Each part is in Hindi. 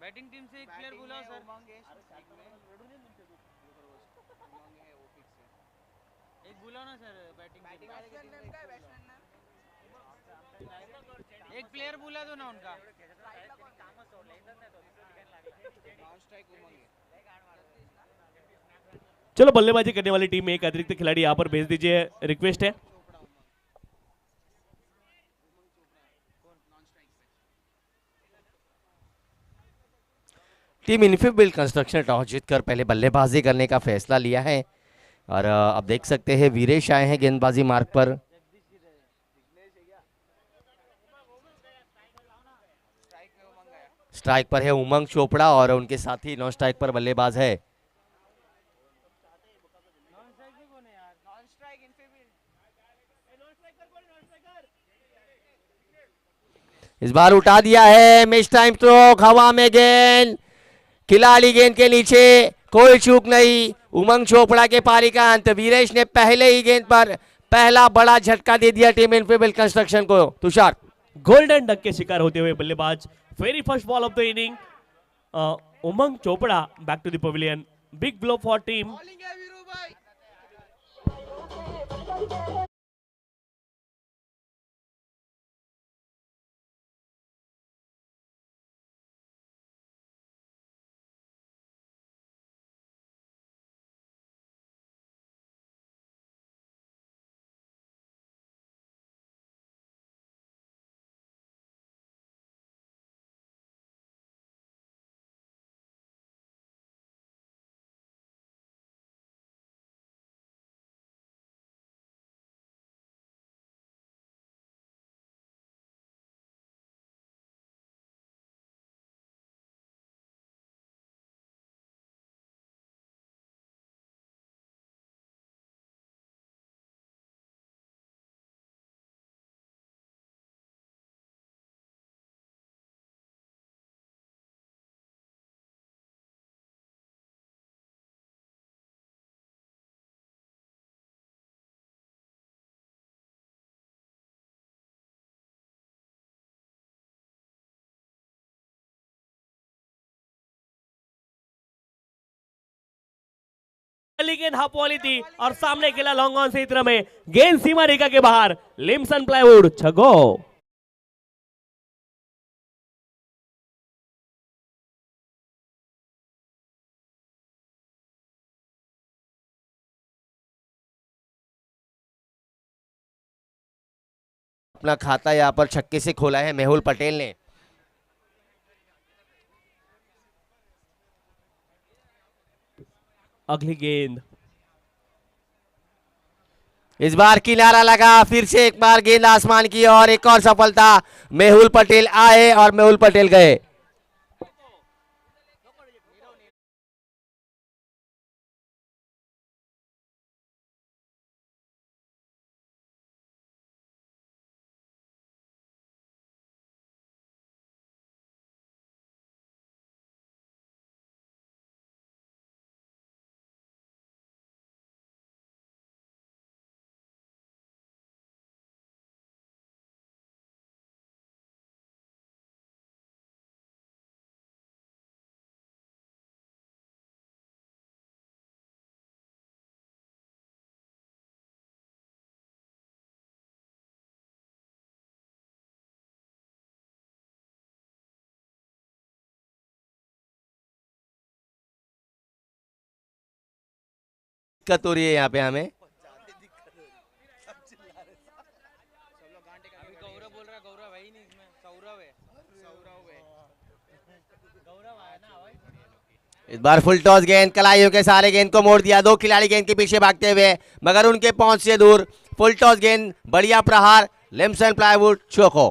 बैटिंग टीम से एक प्लेयर बुलाओ सर। एक बुलाओ ना सर बैटिंग एक प्लेयर बुला दो ना उनका। चलो बल्लेबाजी करने वाली टीम में एक अतिरिक्त खिलाड़ी यहाँ पर भेज दीजिए, रिक्वेस्ट है। टीम इन्फीबिल्ड कंस्ट्रक्शन टॉस जीतकर पहले बल्लेबाजी करने का फैसला लिया है और अब देख सकते हैं वीरेश आए हैं गेंदबाजी मार्ग पर। स्ट्राइक पर है उमंग चोपड़ा और उनके साथी नॉन स्ट्राइक पर बल्लेबाज है। इस बार उठा दिया है, मिस टाइम स्ट्रोक, हवा में गेंद, खिलाड़ी गेंद के नीचे, कोई चूक नहीं। उमंग चोपड़ा के पारी का अंत। वीरेश ने पहले ही गेंद पर पहला बड़ा झटका दे दिया टीम इन्फीबिल्ड कंस्ट्रक्शन को। तुषार, गोल्डन डक के शिकार होते हुए बल्लेबाज, very first ball of the inning, Umang Chopra back to the pavilion, big blow for team. गेंद हाफ वाली थी और सामने खेला लॉन्ग ऑन से इतना में गेंद सीमा रेखा के बाहर, लिम्सन प्लाईवुड छगो। अपना खाता यहाँ पर छक्के से खोला है मेहुल पटेल ने। अगली गेंद, इस बार किनारा लगा, फिर से एक बार गेंद आसमान की और एक और सफलता। मेहुल पटेल आए और मेहुल पटेल गए। दिक्कत हो रही है यहाँ पे हमें। गौरव बोल रहा, गौरव है ही नहीं इसमें, सौरव है। गौरव आया ना भाई। इस बार फुल टॉस गेंद, कलाइयों के सारे गेंद को मोड़ दिया। दो खिलाड़ी गेंद के पीछे भागते हुए मगर उनके पहुंच से दूर। फुल टॉस गेंद, बढ़िया प्रहार, लिम्सन प्लाईवुड चौको।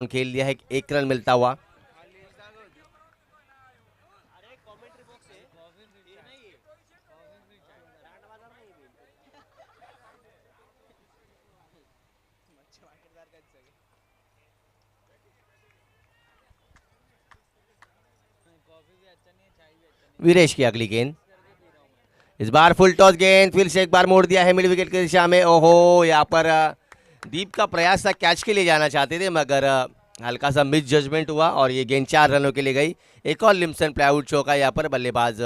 खेल लिया है, एक रन मिलता हुआ। वीरेश की अगली गेंद, इस बार फुल टॉस गेंद, फिर से एक बार मोड़ दिया है मिड विकेट की दिशा में। ओहो, यहाँ पर दीप का प्रयास था कैच के लिए जाना चाहते थे, मगर हल्का सा मिस जजमेंट हुआ और ये गेंद 4 रनों के लिए गई। एक और लिम्सन प्लाईवुड चौका यहाँ पर बल्लेबाज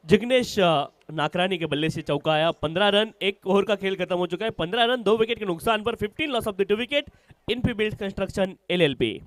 जिग्नेश नाकरानी के बल्ले से चौका आया। 15 रन, एक ओवर का खेल खत्म हो चुका है। 15 रन 2 विकेट के नुकसान पर 15 loss of the 2 wicket. Infibuild Construction LLP।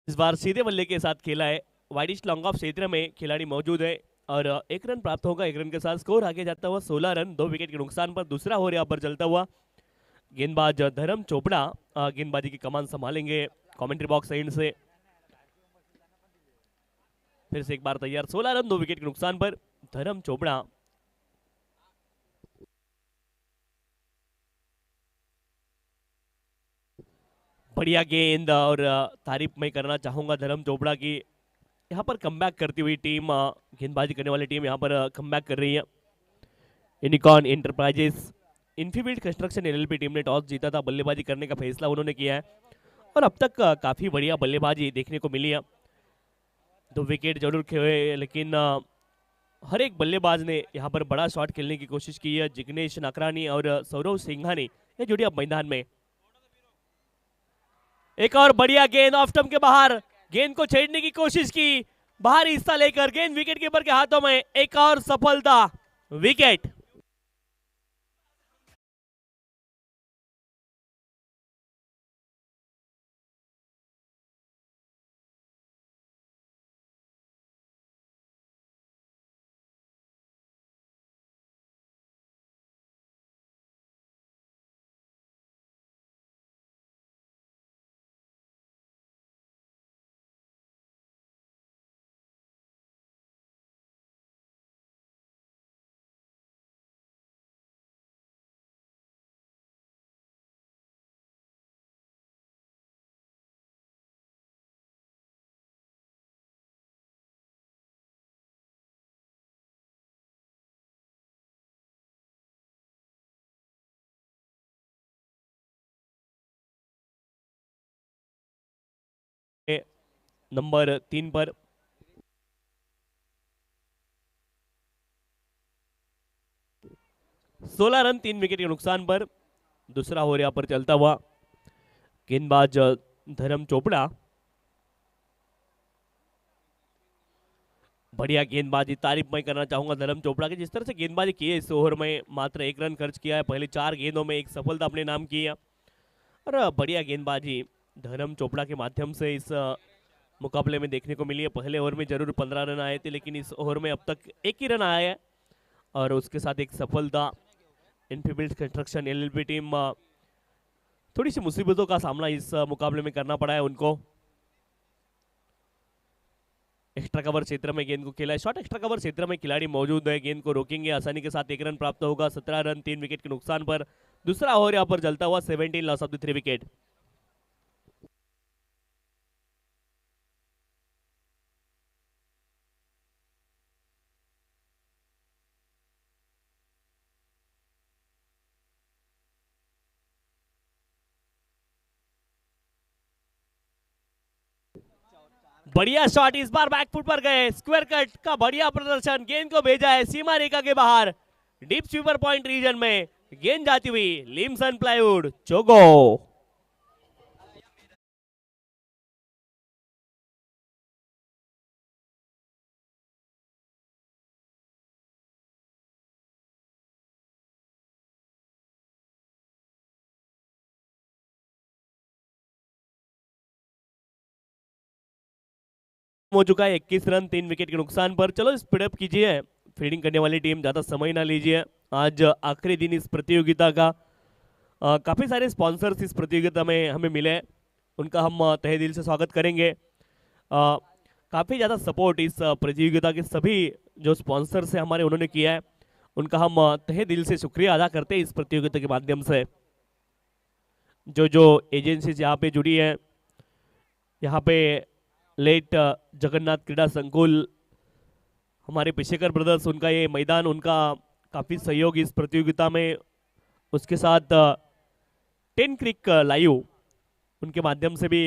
इस बार सीधे बल्ले के साथ खेला है। वाइडिश लॉन्ग ऑफ क्षेत्र में खिलाड़ी मौजूद है और 1 रन प्राप्त होगा। 1 रन के साथ स्कोर आगे जाता हुआ 16 रन 2 विकेट के नुकसान पर। दूसरा ओवर यहाँ पर चलता हुआ। गेंदबाज धर्म चोपड़ा गेंदबाजी की कमान संभालेंगे कमेंट्री बॉक्स एंड से। फिर से एक बार तैयार। 16 रन 2 विकेट के नुकसान पर धर्म चोपड़ा। बढ़िया गेंद और तारीफ मैं करना चाहूंगा धर्म चोपड़ा की। यहाँ पर कमबैक करती हुई टीम, गेंदबाजी करने वाली टीम यहाँ पर कमबैक कर रही है। Unicorn Enterprises Infibuild Construction LLP team ने टॉस जीता था, बल्लेबाजी करने का फैसला उन्होंने किया है और अब तक काफी बढ़िया बल्लेबाजी देखने को मिली है। 2 विकेट जरूर खेले, लेकिन हर एक बल्लेबाज ने यहाँ पर बड़ा शॉट खेलने की कोशिश की है। जिग्नेश नाकरानी और सौरव सिंघानी ये जोड़ी अब मैदान में। एक और बढ़िया गेंद ऑफ स्टंप के बाहर, गेंद को छेड़ने की कोशिश की, बाहरी हिस्सा लेकर गेंद विकेट कीपर के हाथों में। एक और सफलता, विकेट। नंबर 3 पर 16 रन 3 विकेट के नुकसान पर। दूसरा ओवर यहाँ पर चलता हुआ। गेंदबाज धर्म चोपड़ा, बढ़िया गेंदबाजी, तारीफ मैं करना चाहूंगा धर्म चोपड़ा की। जिस तरह से गेंदबाजी की है इस ओवर में, मात्र 1 रन खर्च किया है। पहले 4 गेंदों में 1 सफलता अपने नाम की है और बढ़िया गेंदबाजी धर्म चोपड़ा के माध्यम से इस मुकाबले में देखने को मिली है। पहले ओवर में जरूर 15 रन आए थे, लेकिन इस ओवर में अब तक 1 ही रन आया है और उसके साथ 1 सफलता। इन्फीबिल्ड कंस्ट्रक्शन LLP टीम थोड़ी सी मुसीबतों का सामना इस मुकाबले में करना पड़ा है उनको। एक्स्ट्रा कवर क्षेत्र में गेंद को खेला है। शॉर्ट एक्स्ट्रा कवर क्षेत्र में खिलाड़ी मौजूद है, गेंद को रोकेंगे आसानी के साथ। 1 रन प्राप्त होगा। 17 रन 3 विकेट के नुकसान पर। दूसरा ओवर यहाँ पर चलता हुआ। 17 लॉस ऑफ द 3 विकेट। बढ़िया शॉट, इस बार बैकफुट पर गए। स्क्वायर कट का बढ़िया प्रदर्शन, गेंद को भेजा है सीमा रेखा के बाहर। डीप स्वीपर पॉइंट रीजन में गेंद जाती हुई लिम्सन प्लाईवुड चौको। हो चुका है 21 रन 3 विकेट के नुकसान पर। चलो स्पीडअप कीजिए, फील्डिंग करने वाली टीम, ज्यादा समय ना लीजिए। आज आखिरी दिन इस प्रतियोगिता का काफ़ी सारे स्पॉन्सर्स इस प्रतियोगिता में हमें मिले हैं, उनका हम तहे दिल से स्वागत करेंगे। काफ़ी ज़्यादा सपोर्ट इस प्रतियोगिता के सभी जो स्पॉन्सर्स हैं हमारे, उन्होंने किया है, उनका हम तहे दिल से शुक्रिया अदा करते हैं इस प्रतियोगिता के माध्यम से। जो एजेंसीज यहाँ पे जुड़ी हैं, यहाँ पे लेट जगन्नाथ क्रीड़ा संकुल, हमारे पिशेकर ब्रदर्स, उनका ये मैदान, उनका काफ़ी सहयोग इस प्रतियोगिता में, उसके साथ 10 क्रिक लाइव, उनके माध्यम से भी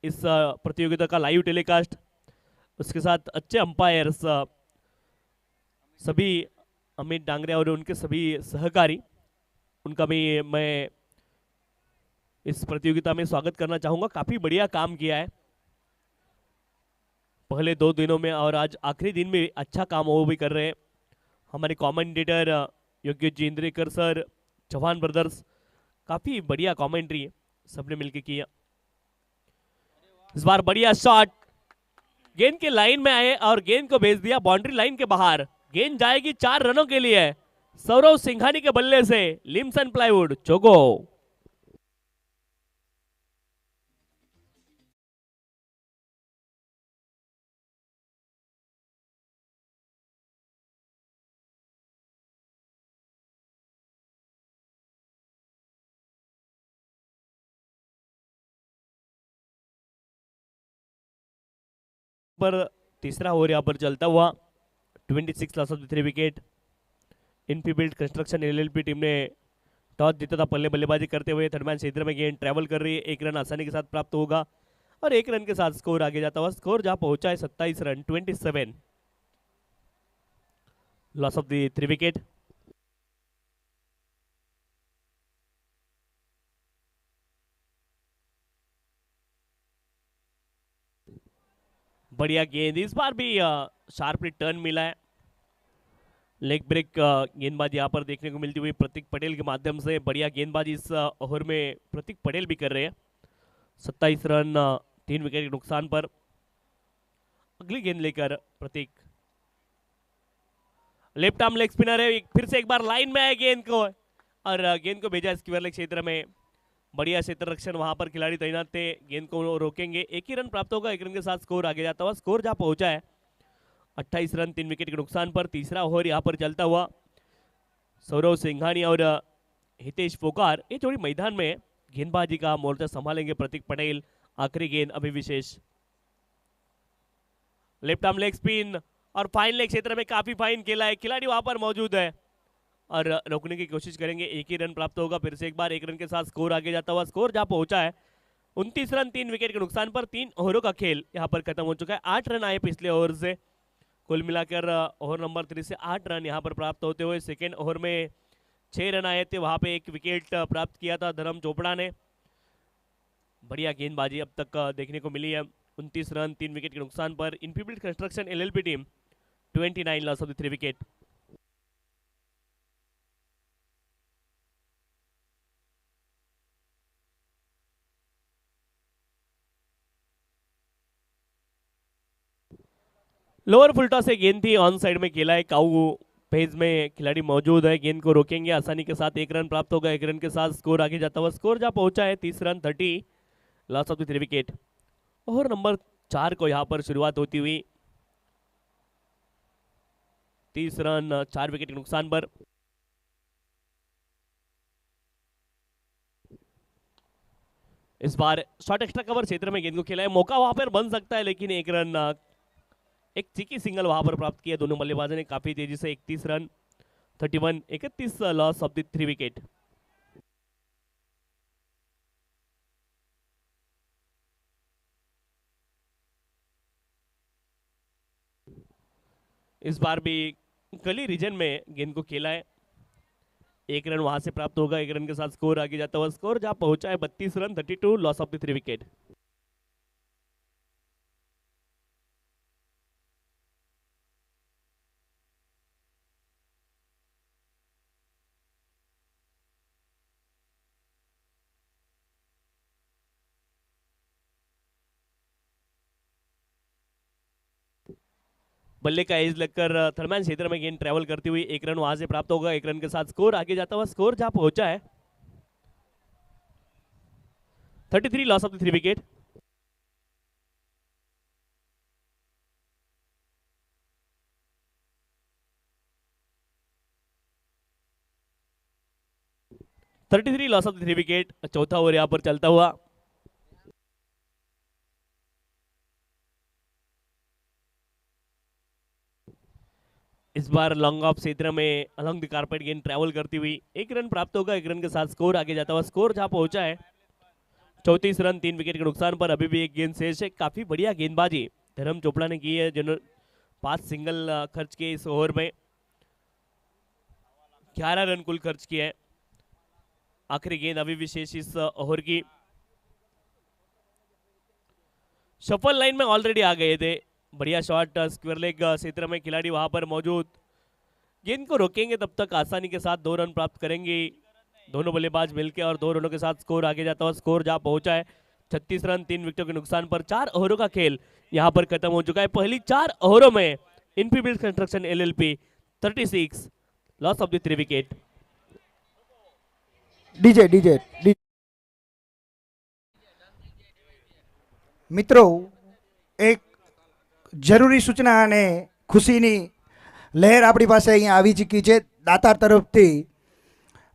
इस प्रतियोगिता का लाइव टेलीकास्ट, उसके साथ अच्छे अंपायर्स सभी अमित डांगरे और उनके सभी सहकारी, उनका भी मैं इस प्रतियोगिता में स्वागत करना चाहूँगा। काफ़ी बढ़िया काम किया है पहले 2 दिनों में, और आज आखिरी दिन में अच्छा काम वो भी कर रहे हैं। हमारे कमेंटेटर योग्य जी इंद्रेकर सर, चौहान ब्रदर्स, काफ़ी बढ़िया कमेंट्री सबने मिलकर किया। इस बार बढ़िया शॉट, गेंद के लाइन में आए और गेंद को भेज दिया बाउंड्री लाइन के बाहर। गेंद जाएगी 4 रनों के लिए। सौरव सिंघानी के बल्ले से लिम्सन प्लाईवुड चौको। पर तीसरा ओवर यहाँ पर चलता हुआ 26 loss of the 3 wicket. Infibuild Construction LLP team ने टॉस जीता था, पहले बल्लेबाजी करते हुए थर्ड मैन क्षेत्र में गेंद ट्रैवल कर रही है, 1 रन आसानी के साथ प्राप्त होगा और 1 रन के साथ स्कोर आगे जाता हुआ। स्कोर जहां पहुंचा है 27 run, 27 loss of the 3 wicket. बढ़िया गेंद, इस बार भी शार्पली टर्न मिला है। लेग ब्रेक गेंदबाजी यहाँ पर देखने को मिलती हुई प्रतीक पटेल के माध्यम से। बढ़िया गेंदबाजी इस ओवर में प्रतीक पटेल भी कर रहे हैं। 27 रन 3 विकेट के नुकसान पर। अगली गेंद लेकर प्रतीक, लेफ्ट आर्म लेग स्पिनर है, फिर से एक बार लाइन में आए गेंद को और गेंद को भेजा स्क्वायर लेग क्षेत्र में। बढ़िया क्षेत्र रक्षण, वहां पर खिलाड़ी तैनात थे, गेंद को रोकेंगे। 1 ही रन प्राप्त होगा, 1 रन के साथ स्कोर आगे जाता हुआ। स्कोर जहां पहुंचा है 28 रन 3 विकेट के नुकसान पर। तीसरा ओवर यहां पर चलता हुआ सौरव सिंघानी और हितेश फोकार, ये जोड़ी मैदान में गेंदबाजी का मोर्चा संभालेंगे। प्रतीक पटेल, आखिरी गेंद अभी विशेष, लेफ्ट आर्म लेग स्पिन और फाइन लेग क्षेत्र में काफी फाइन खेला है, खिलाड़ी वहां पर मौजूद है और रोकने की कोशिश करेंगे। 1 ही रन प्राप्त होगा, फिर से एक बार 1 रन के साथ स्कोर आगे जाता हुआ। स्कोर जहां पहुंचा है 29 रन 3 विकेट के नुकसान पर। 3 ओवरों का खेल यहां पर खत्म हो चुका है। 8 रन आए पिछले ओवर से, कुल मिलाकर ओवर नंबर 3 से 8 रन यहां पर प्राप्त होते हुए। सेकेंड ओवर में 6 रन आए थे, वहां पे 1 विकेट प्राप्त किया था धर्म चोपड़ा ने। बढ़िया गेंदबाजी अब तक देखने को मिली है। 29 रन 3 विकेट के नुकसान पर। Infibuild Construction LLP team 29 loss of the 3 wicket. Lower full toss से गेंद थी, ऑन साइड में खेला है। काऊ पेज में खिलाड़ी मौजूद है, गेंद को रोकेंगे आसानी के साथ। 1 रन प्राप्त होगा, 1 रन के साथ स्कोर आगे जाता हुआ। स्कोर जहां पहुंचा है 30 run 30 loss of the 3 wicket. Over number 4 को यहां पर शुरुआत होती हुई 30 रन 4 विकेट के नुकसान पर। इस बार शॉर्ट एक्स्ट्रा कवर क्षेत्र में गेंद को खेला है, मौका वहां पर बन सकता है, लेकिन 1 रन, एक चिकी सिंगल वहां पर प्राप्त किया दोनों बल्लेबाजों ने काफी तेजी से। 31 run 31 loss of the 3 wicket. इस बार भी गली रीजन में गेंद को खेला है, 1 रन वहां से प्राप्त होगा, 1 रन के साथ स्कोर आगे जाता हुआ। स्कोर जहां पहुंचा है 32 run 32 loss of the 3 wicket. बल्ले का एज लगकर थर्मैन क्षेत्र में गेंद ट्रैवल करती हुई 1 रन वहां से प्राप्त होगा, 1 रन के साथ स्कोर आगे जाता हुआ। स्कोर जहां पहुंचा है 33 loss of the 3 wicket. Loss of the 3 wicket. चौथा ओवर यहां पर चलता हुआ। इस बार लॉन्ग ऑफ क्षेत्र में अलॉन्ग द कारपेट गेंद ट्रैवल करती हुई 1 रन प्राप्त होगा। 1 रन के साथ स्कोर आगे जाता हुआ। स्कोर जहां पहुंचा है 34 रन 3 विकेट के नुकसान पर। अभी भी एक गेंद शेष है। काफी बढ़िया गेंदबाजी धर्म चोपड़ा ने की है, जिन्होंने 5 सिंगल खर्च किए इस ओवर में। 11 रन कुल खर्च किए हैं। आखिरी गेंद अभी भी शेष इस ओवर की। सफल लाइन में ऑलरेडी आ गए थे। बढ़िया शॉट स्क्वायर लेग क्षेत्र में खिलाड़ी वहां पर मौजूद। गेंद को रोकेंगे तब तक आसानी के साथ 2 रन प्राप्त करेंगे दोनों बल्लेबाज मिलकर, और 2 रनों के साथ स्कोर आगे जाता हुआ। स्कोर जहां पहुंचा है 36 रन 3 विकेटों के नुकसान पर। 4 ओवरों का खेल यहां पर खत्म हो चुका है। पहली 4 ओवरों में Infibuild Construction LLP 36 loss of the 3 wicket. DJ મિત્રો એક જરૂરી સૂચના અને ખુશીની લહેર આપણી પાસે અહીંયા આવી ચૂકી છે દાતાર તરફથી।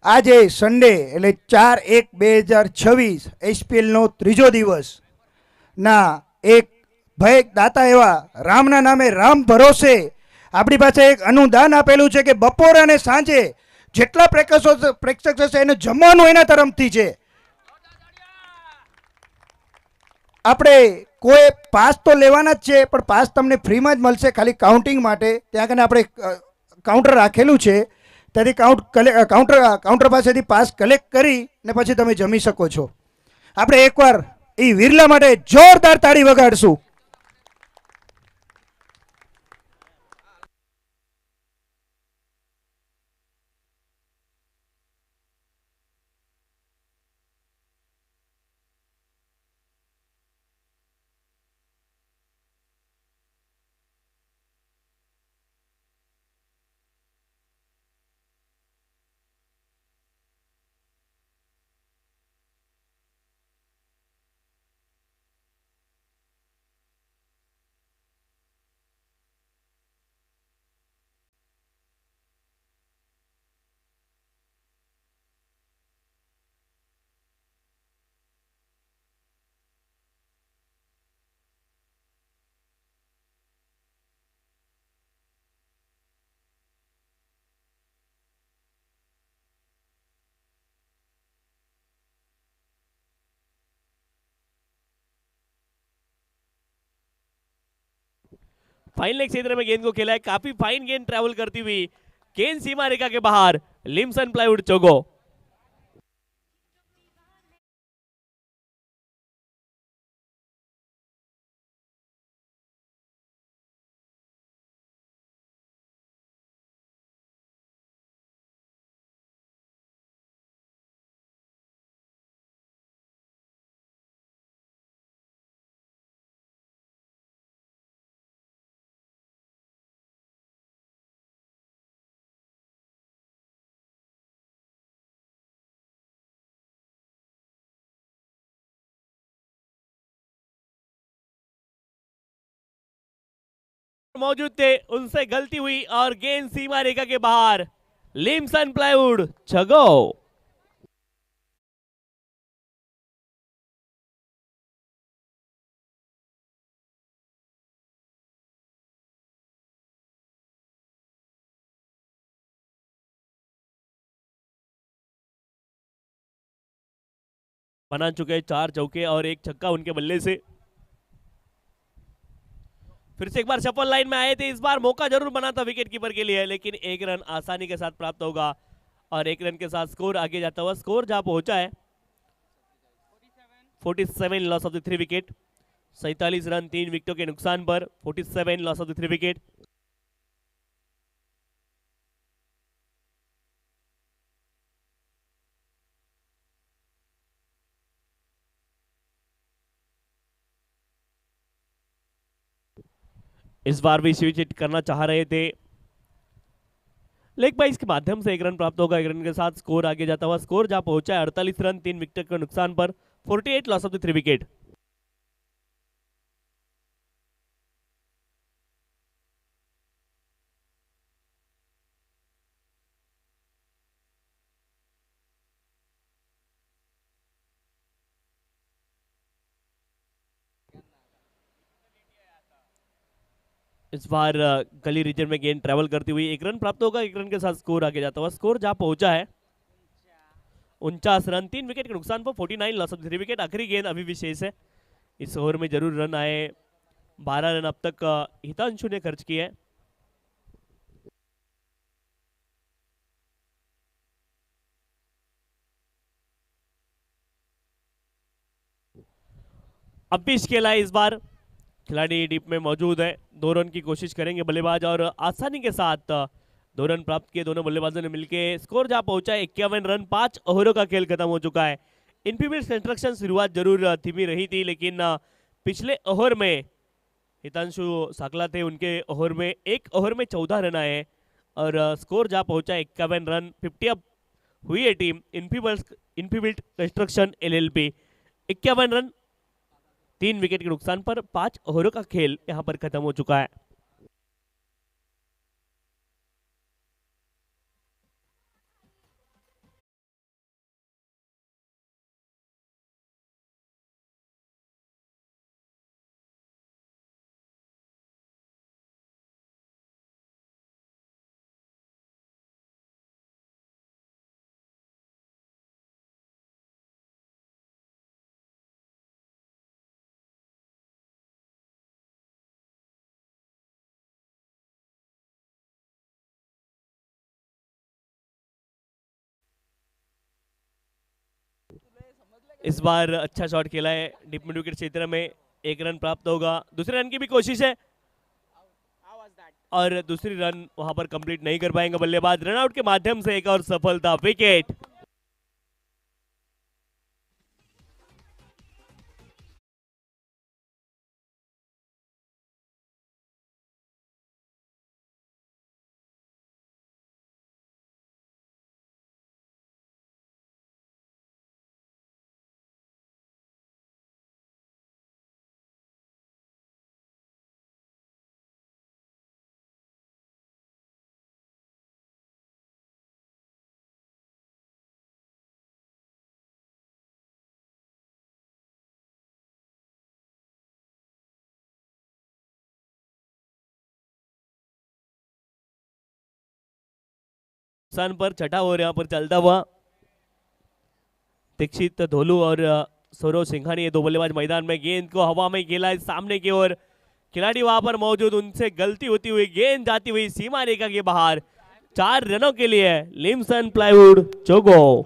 આજે સન્ડે એટલે 4/1/2026 એસપીએલનો ત્રીજો દિવસના એક ભય દાતા એવા રામના નામે રામ ભરોસે આપણી પાસે એક અનુદાન આપેલું છે કે બપોર અને સાંજે જેટલા પ્રેક્ષક હશે એને જમવાનું એના તરફથી છે। આપણે કોઈ પાસ તો લેવાના જ છે, પણ પાસ તમને ફ્રીમાં જ મળશે, ખાલી કાઉન્ટિંગ માટે। ત્યાં કને આપણે કાઉન્ટર રાખેલું છે, ત્યાંથી કાઉન્ટર પાસેથી પાસ કલેક્ટ કરી ને પછી તમે જમી શકો છો। આપણે એકવાર એ વિરલા માટે જોરદાર તાળી વગાડશું। फाइन लेग क्षेत्र में गेंद को खेला है। काफी फाइन गेंद ट्रैवल करती हुई। गेंद सीमा रेखा के बाहर। लिम्सन प्लाईवुड चौको। मौजूद थे, उनसे गलती हुई और गेंद सीमा रेखा के बाहर। लिम्सन प्लाईवुड छगो। बना चुके 4 चौके और 1 छक्का उनके बल्ले से। फिर से एक बार सफल लाइन में आए थे। इस बार मौका जरूर बना था विकेट कीपर के लिए, लेकिन 1 रन आसानी के साथ प्राप्त होगा और 1 रन के साथ स्कोर आगे जाता हुआ। स्कोर जहां पहुंचा है 47 loss of the 3 wicket. 47 run 3 विकेटों के नुकसान पर। 47 लॉस ऑफ द 3 विकेट। इस बार भी स्विच हिट करना चाह रहे थे, लेग बाइस के माध्यम से 1 रन प्राप्त होगा। 1 रन के साथ स्कोर आगे जाता हुआ। स्कोर जहां पहुंचा है 48 रन 3 विकेट के नुकसान पर। 48 लॉस ऑफ द 3 विकेट। इस बार गली रीजन में गेंद ट्रेवल करती हुई 1 रन प्राप्त होगा, 1 रन के साथ स्कोर आगे जाता हुआ। स्कोर जहां पहुंचा है 49 रन, 3 विकेट के नुकसान पर 49 लॉस ऑफ 3 विकेट। आखिरी गेंद अभी भी शेष है, इस ओवर में जरूर रन आए। 12 रन अब तक हितांशु ने खर्च किए हैं। अब भी खेला है, इस बार खिलाड़ी डीप में मौजूद है। 2 रन की कोशिश करेंगे बल्लेबाज और आसानी के साथ 2 रन प्राप्त किए दोनों बल्लेबाजों ने मिलकर। स्कोर जहां पहुंचा है 51 रन, 5 ओवरों का खेल खत्म हो चुका है। इनफील्ड कंस्ट्रक्शन शुरुआत जरूर धीमी रही थी, लेकिन पिछले ओवर में हितांशु साकला थे, उनके ओवर में 1 ओवर में 14 रन आए और स्कोर जहां पहुंचा 51 रन। 50 अप हुई है team Enfield construction LLP। 51 run, 3 wicket के नुकसान पर 5 ओवरों का खेल यहां पर खत्म हो चुका है। इस बार अच्छा शॉट खेला है डीप मिड विकेट क्षेत्र में, 1 रन प्राप्त होगा। दूसरे रन की भी कोशिश है और दूसरी रन वहां पर कंप्लीट नहीं कर पाएंगे बल्लेबाज। रनआउट के माध्यम से एक और सफलता, विकेट। नुकसान पर छठा ओवर यहां पर चलता हुआ। दीक्षित धोलू और सौरव सिंघानी, ये 2 बल्लेबाज मैदान में। गेंद को हवा में खेला है सामने की ओर, खिलाड़ी वहां पर मौजूद, उनसे गलती होती हुई गेंद जाती हुई सीमा रेखा के बाहर। 4 रनों के लिए लिम्सन प्लाईवुड चौको।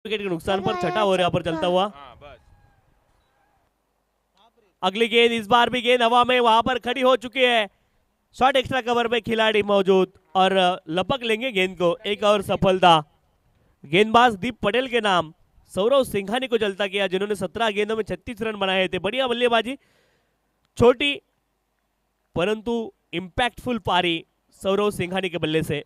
विकेट के नुकसान पर छठा ओवर यहां पर चलता हुआ। अगली गेंद, इस बार भी गेंद हवा में वहां पर खड़ी हो चुकी है। शॉट एक्स्ट्रा कवर में खिलाड़ी मौजूद और लपक लेंगे गेंद को। एक और सफलता गेंदबाज दीप पटेल के नाम सौरव सिंघानी को चलता किया, जिन्होंने 17 गेंदों में 36 रन बनाए थे। बढ़िया बल्लेबाजी, छोटी परंतु इंपैक्टफुल पारी सौरव सिंघानी के बल्ले से।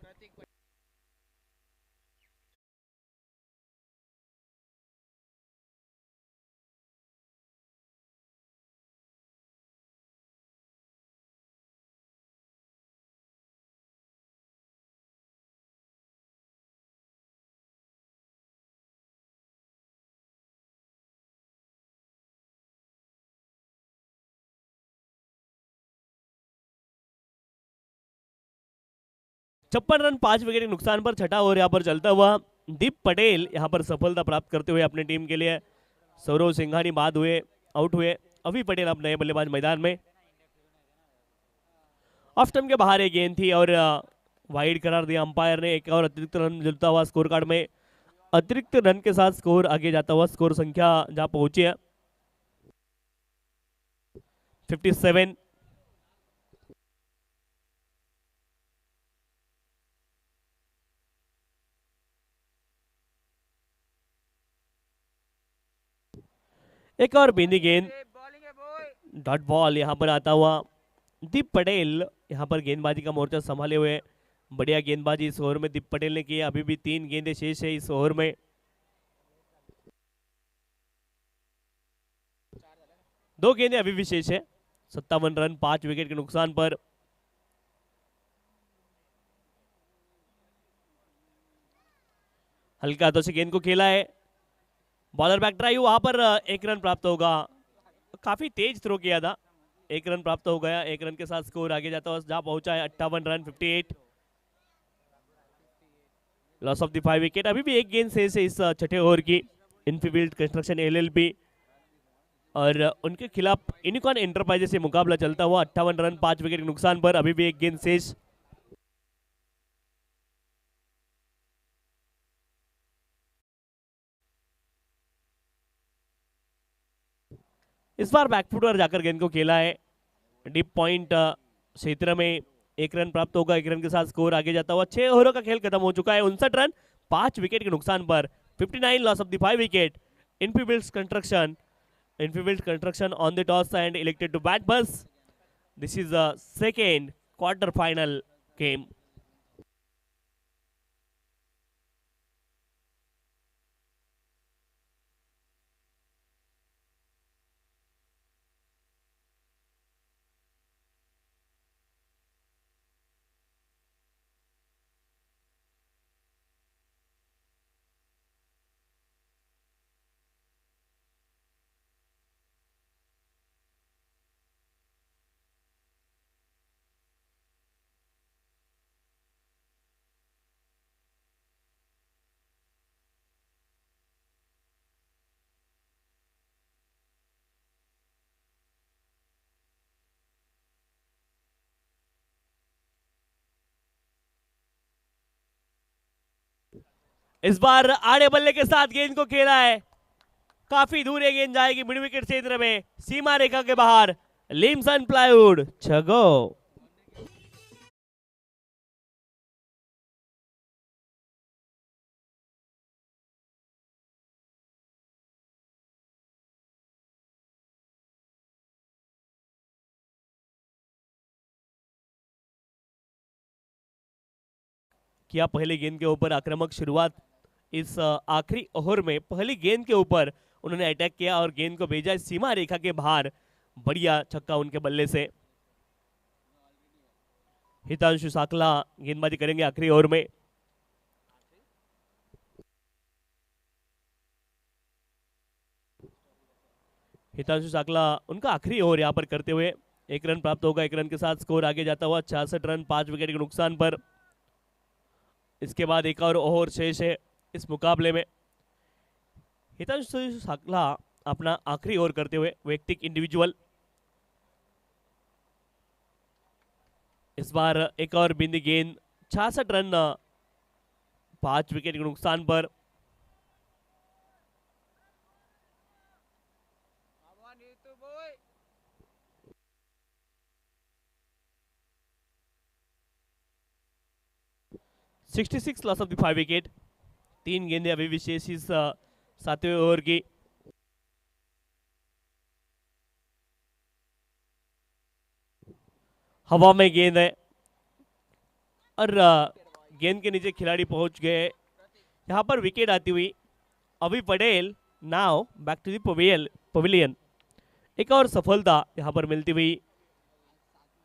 छप्पन रन 5 विकेट के नुकसान पर छठा ओवर यहां पर चलता हुआ। दीप पटेल यहां पर सफलता प्राप्त करते हुए अपनी टीम के लिए। सौरव सिंघानी बाद हुए, आउट हुए। अभी पटेल अब नए बल्लेबाज मैदान में। ऑफ स्टंप के बाहर एक गेंद थी और वाइड करार दिया अंपायर ने। एक और अतिरिक्त रन मिलता हुआ स्कोर कार्ड में। अतिरिक्त रन के साथ स्कोर आगे जाता हुआ, स्कोर संख्या जहां पहुंची है 57। एक और बिंदी गेंद, बॉलिंग है बॉय। डॉट बॉल यहाँ पर आता हुआ। दीप पटेल यहाँ पर गेंदबाजी का मोर्चा संभाले हुए। बढ़िया गेंदबाजी इस ओवर में दीप पटेल ने की है। अभी भी 3 गेंदें शेष है इस ओवर में। 2 गेंदें अभी भी शेष है। 57 रन 5 विकेट के नुकसान पर। हल्का हाथों से गेंद को खेला है। बॉलर बैक ड्राइव, वहां पर 1 रन प्राप्त होगा। काफी तेज थ्रो किया था, 1 रन प्राप्त हो गया। 1 रन के साथ स्कोर आगे जाता हुआ जहां पहुंचा है 58 run 58। Loss of the 5 wicket. अभी भी 1 गेंद शेष है इस छठे ओवर की। इनफील्ड कंस्ट्रक्शन एलएलपी और उनके खिलाफ यूनिकॉर्न एंटरप्राइजेस से मुकाबला चलता हुआ। 58 रन 5 विकेट के नुकसान पर। अभी भी 1 गेंद शेष। इस बार बैकफुट पर जाकर गेंद को खेला है। डीप पॉइंट क्षेत्र में 1 रन प्राप्त होगा। 1 रन के साथ स्कोर आगे जाता हुआ। 6 ओवरों का खेल खत्म हो चुका है। 59 रन 5 विकेट के नुकसान पर। 59 loss of the 5 wicket. Infibuild Construction on the toss and elected to bat बस। This is the second quarter final game. इस बार आड़े बल्ले के साथ गेंद को खेला है। काफी दूर ये गेंद जाएगी मिड विकेट क्षेत्र में, सीमा रेखा के बाहर। लिम्सन प्लाईवुड छगो। किया पहली गेंद के ऊपर आक्रामक शुरुआत। इस आखिरी ओवर में पहली गेंद के ऊपर उन्होंने अटैक किया और गेंद को भेजा सीमा रेखा के बाहर। बढ़िया छक्का उनके बल्ले से। हितांशु साकला गेंदबाजी करेंगे आखिरी ओवर में। हितांशु साकला उनका आखिरी ओवर यहां पर करते हुए। 1 रन प्राप्त होगा। 1 रन के साथ स्कोर आगे जाता हुआ। 66 रन 5 विकेट के नुकसान पर। इसके बाद एक और ओवर शेष है इस मुकाबले में। हितांशु साकला अपना आखिरी ओवर करते हुए व्यक्तिगत इंडिविजुअल। इस बार एक और बिंदी गेंद। 66 रन 5 विकेट के नुकसान पर। Boy. 66 loss of the 5 wicket. 3 गेंदें अभी विशेष इस 7वें ओवर की। हवा में गेंद है और गेंद के नीचे खिलाड़ी पहुंच गए। यहां पर विकेट आती हुई अभी Patel now back to the pavilion. एक और सफलता यहां पर मिलती हुई।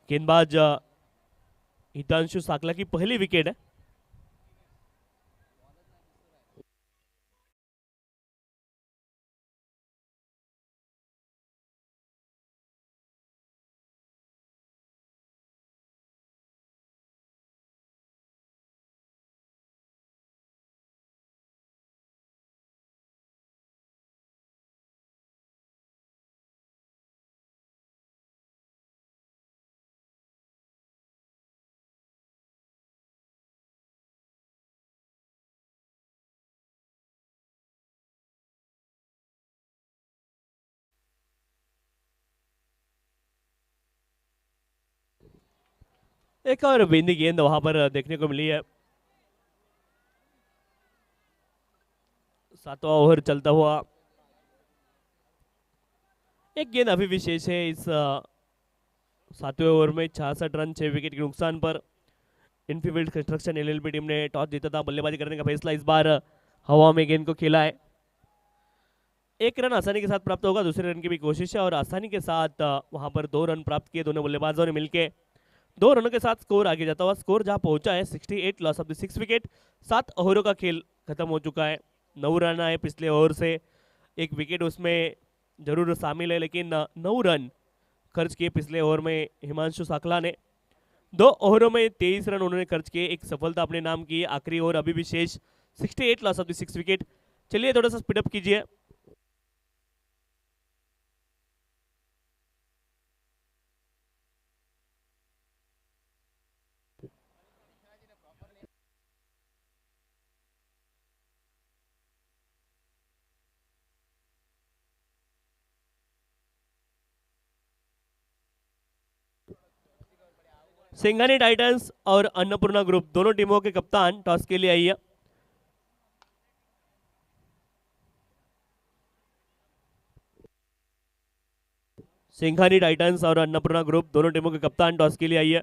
गेंदबाज हितांशु साकला की पहली विकेट है। एक और बिंदी गेंद वहां पर देखने को मिली है। 7वां ओवर चलता हुआ। एक गेंद अभी विशेष है इस 7वें ओवर में 66 रन 6 विकेट के नुकसान पर इनफील्ड कंस्ट्रक्शन एलएलबी टीम ने टॉस जीता था, बल्लेबाजी करने का फैसला इस बार हवा में गेंद को खेला है। एक रन आसानी के साथ प्राप्त होगा, दूसरे रन की भी कोशिश है और आसानी के साथ वहां पर 2 रन प्राप्त किए दोनों बल्लेबाजों ने मिलकर। 2 रनों के साथ स्कोर आगे जाता हुआ, स्कोर जहां पहुंचा है 68, लॉस ऑफ द 6 विकेट। 7 ओवरों का खेल खत्म हो चुका है। 9 रन आए पिछले ओवर से, 1 विकेट उसमें जरूर शामिल है, लेकिन 9 रन खर्च किए पिछले ओवर में हिमांशु साकला ने। 2 ओवरों में 23 रन उन्होंने खर्च किए, एक सफलता अपने नाम की। आखिरी ओवर अभी भी शेष, 68, लॉस ऑफ द 6 विकेट। चलिए थोड़ा सा स्पीड अप कीजिए। सिंघानी टाइटंस और अन्नपूर्णा ग्रुप दोनों टीमों के कप्तान टॉस के लिए आई है। सिंघानी टाइटंस और अन्नपूर्णा ग्रुप दोनों टीमों के कप्तान टॉस के लिए आई है।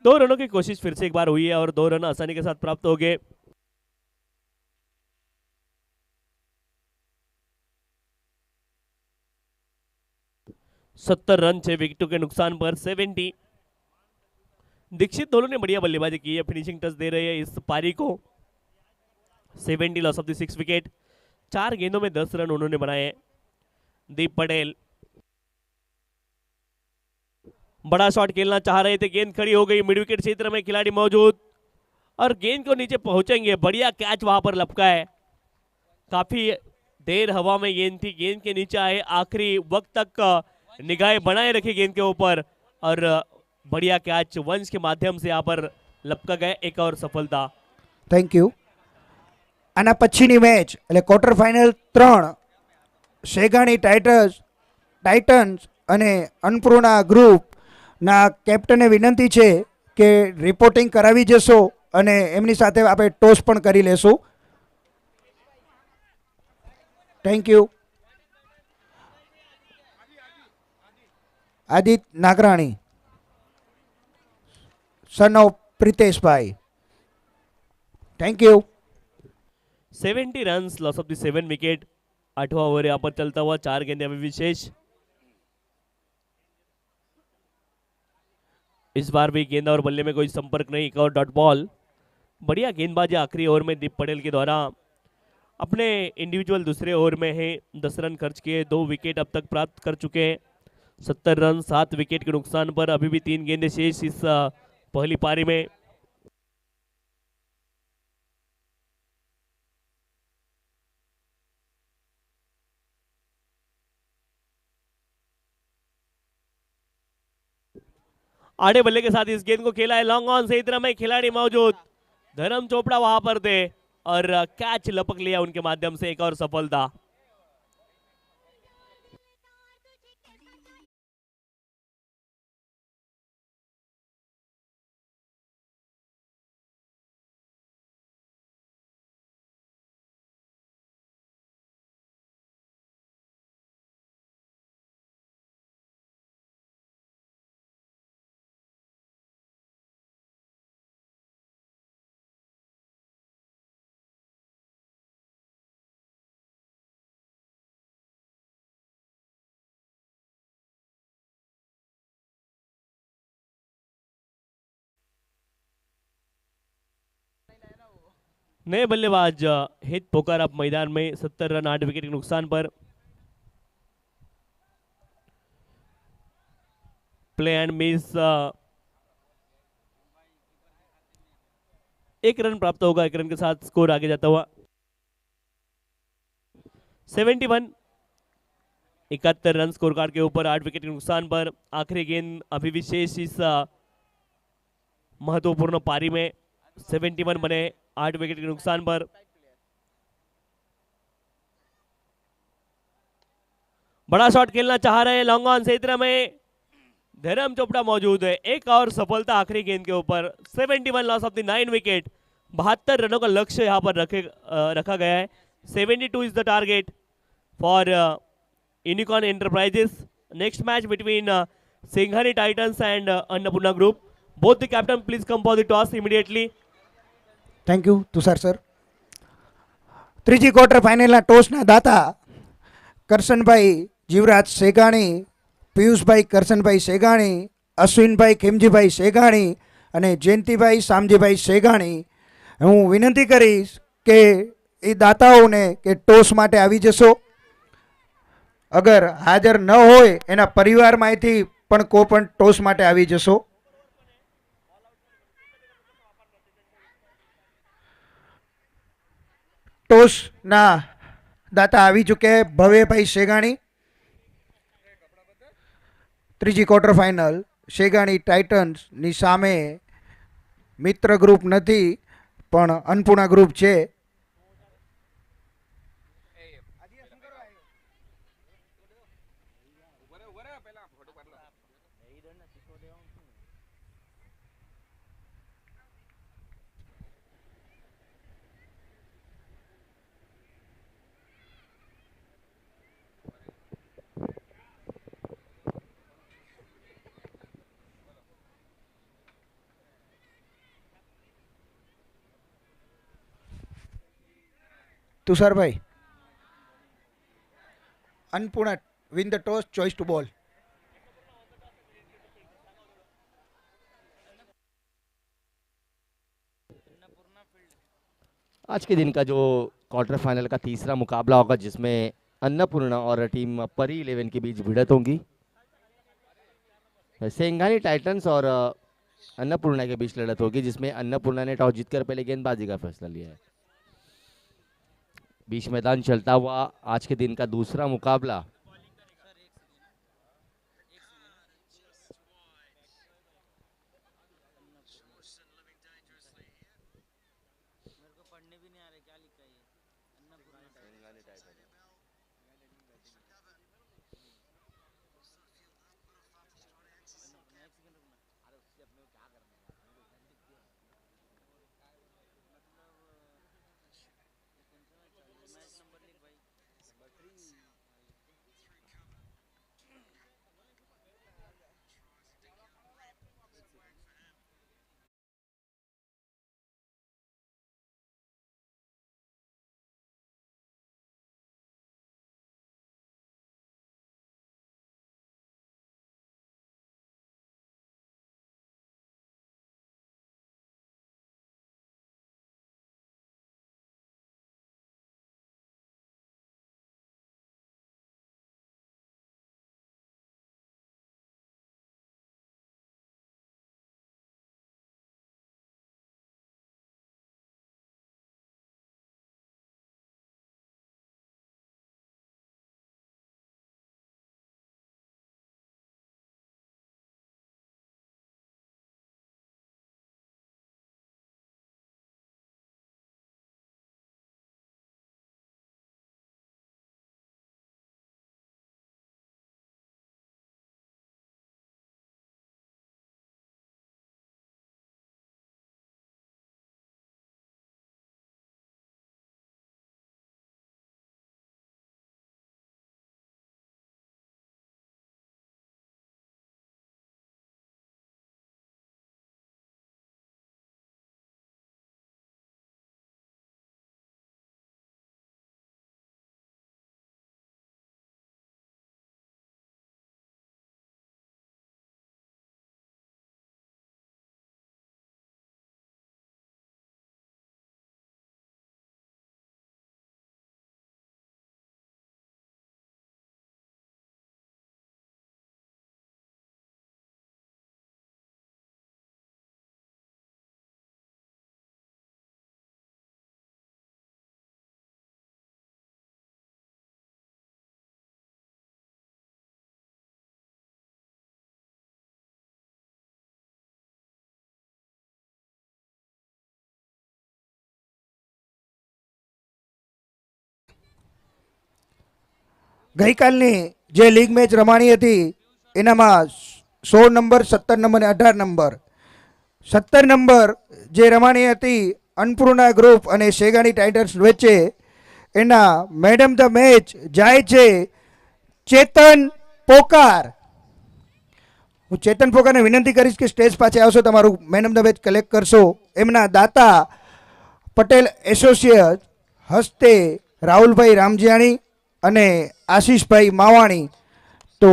2 रनों की कोशिश फिर से एक बार हुई है और 2 रन आसानी के साथ प्राप्त हो गए। सत्तर रन 6 विकेटों के नुकसान पर 70। दीक्षित दोनों ने बढ़िया बल्लेबाजी की है, फिनिशिंग टच दे रहे हैं इस पारी को। 70, लॉस ऑफ द 6 विकेट। 4 गेंदों में 10 रन उन्होंने बनाए हैं। दीप पटेल बड़ा शॉट खेलना चाह रहे थे, गेंद खड़ी हो गई, मिड विकेट क्षेत्र में खिलाड़ी मौजूद और गेंद को नीचे पहुंचेंगे। बढ़िया कैच वहां पर लपका है, काफी देर हवा में गेंद थी, गेंद के नीचे आए, आखिरी वक्त तक निगाहें बनाए रखी गेंद के ऊपर और बढ़िया कैच वंश के माध्यम से यहाँ पर लपका गया। एक और सफलता। Thank you. આના પછીની મેચ એટલે ક્વાર્ટર ફાઇનલ 3 શેગાણી ટાઇટન્સ અને અન્નપૂર્ણા ગ્રુપના કેપ્ટને વિનંતી છે કે રિપોર્ટિંગ કરાવી જશો અને એમની સાથે આપણે ટોસ પણ કરી લેશું। Thank you. Aditya Nagrani, son of Pritesh bhai. Thank you. 70 run, loss of the 7 wicket. 8वां ओवर यहाँ पर चलता हुआ, 4 गेंदें अभी विशेष। इस बार भी गेंद और बल्ले में कोई संपर्क नहीं, एक और डॉट बॉल। बढ़िया गेंदबाजी आखिरी ओवर में दीप पटेल के द्वारा। अपने इंडिविजुअल दूसरे ओवर में है, 10 रन खर्च किए, 2 विकेट अब तक प्राप्त कर चुके हैं। 70 रन 7 विकेट के नुकसान पर अभी भी 3 गेंदें शेष इस पहली पारी में। आड़े बल्ले के साथ इस गेंद को खेला है, लॉन्ग ऑन से इतना में खिलाड़ी मौजूद, धर्म चोपड़ा वहां पर थे और कैच लपक लिया उनके माध्यम से। एक और सफलता। नए बल्लेबाज हित पोकार अब मैदान में। 70 रन 8 विकेट के नुकसान पर। प्ले एंड मिस, 1 रन प्राप्त होगा। 1 रन के साथ स्कोर आगे जाता हुआ। 71, 71 रन स्कोर कार्ड के ऊपर, 8 विकेट के नुकसान पर। आखिरी गेंद अभी विशेष इस महत्वपूर्ण पारी में। 71 बने 8 विकेट के नुकसान पर। बड़ा शॉट खेलना चाह रहे हैं, लॉन्ग ऑन से इतना में धर्म चोपड़ा मौजूद है। एक और सफलता आखिरी गेंद के ऊपर। 71, लॉस ऑफ द 9 विकेट। 72 रनों का लक्ष्य यहाँ पर रखा गया है। 72 is the target for Unicorn Enterprises. Next match between Singhani Titans and Annapurna Group. Both the captain, please come for the toss immediately. Thank you Tushar sir. ત્રીજી ક્વાર્ટર ફાઇનલના ટોસના દાતા કરશનભાઈ જીવરાજ સેગાણી, પિયુષભાઈ કરશનભાઈ સેગાણી, અશ્વિનભાઈ ખીમજીભાઈ સેગાણી અને જયંતિભાઈ શામજીભાઈ સેગાણી. હું વિનંતી કરીશ કે એ દાતાઓને કે ટોસ માટે આવી જશો. અગર હાજર ન હોય એના પરિવારમાંથી પણ કોઈ પણ ટોસ માટે આવી જશો. ટોસના દાતા આવી ચૂક્યા ભવ્યભાઈ શેગાણી. ત્રીજી ક્વાર્ટર ફાઇનલ શેગાણી ટાઇટન્સની સામે મિત્ર ગ્રુપ નથી પણ અન્નપૂર્ણા ગ્રુપ છે. Tusharbhai, Annapurna win the toss, choice to ball. आज के दिन का जो क्वार्टर फाइनल का तीसरा मुकाबला होगा जिसमें अन्नपूर्णा और टीम परी 11 के बीच भिड़त होंगी. सेंगानी टाइटंस और अन्नपूर्णा के बीच लड़त होगी जिसमें अन्नपूर्णा ने टॉस जीतकर पहले गेंदबाजी का फैसला लिया है. बीच मैदान चलता हुआ आज के दिन का दूसरा मुकाबला. ગઈકાલની જે લીગ મેચ રમાણી હતી એનામાં 16 નંબર, 17 નંબર અને 18 નંબર. 17 નંબર જે રમાણી હતી અન્નપૂર્ણા ગ્રુપ અને શેગાણી ટાઇટન્સ વચ્ચે, એના મેડમ ધ મેચ જાય છે ચેતન પોકાર. હું ચેતન પોકારને વિનંતી કરીશ કે સ્ટેજ પાસે આવશો, તમારું man of the match collect કરશો. એમના દાતા પટેલ એસોસિએટ હસ્તે રાહુલભાઈ રામજીયાણી અને આશીષભાઈ માવાણી. તો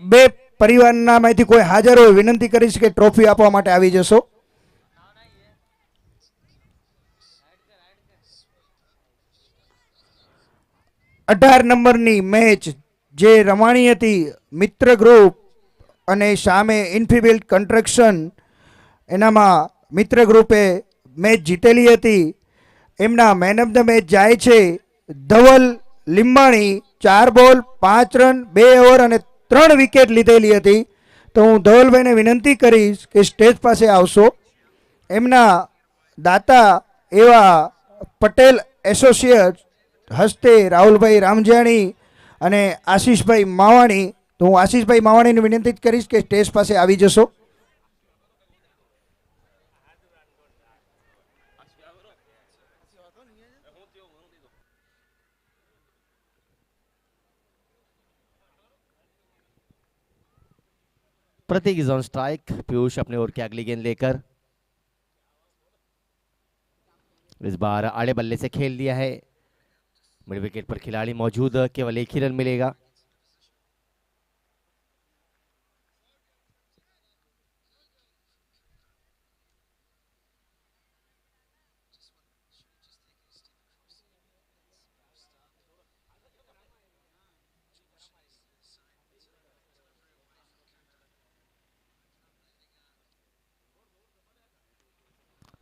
બે પરિવારના માંથી કોઈ હાજર હોય વિનંતી કરીશ કે ટ્રોફી આપવા માટે આવી જશો. અઢાર નંબરની મેચ જે રમાણી હતી મિત્ર ગ્રુપ અને સામે ઇન્ફીબિલ્ડ કન્સ્ટ્રક્શન, એનામાં મિત્ર ગ્રુપે મેચ જીતેલી હતી. એમના મેન ઓફ ધ મેચ જાય છે ધવલ લીંબાણી. 4 બોલ 5 રન 2 ઓવર અને 3 વિકેટ લીધેલી હતી. તો હું ધવલભાઈને વિનંતી કરીશ કે સ્ટેજ પાસે આવશો. એમના દાતા એવા પટેલ એસોસિએટ હસ્તે રાહુલભાઈ રામજાણી અને આશીષભાઈ માવાણી. તો હું આશીષભાઈ માવાણીને વિનંતી કરીશ કે સ્ટેજ પાસે આવી જશો. प्रतीक इज ऑन स्ट्राइक. पीयूष अपने ओर की अगली गेंद लेकर इस बार आड़े बल्ले से खेल दिया है. मिड विकेट पर खिलाड़ी मौजूद, केवल एक ही रन मिलेगा.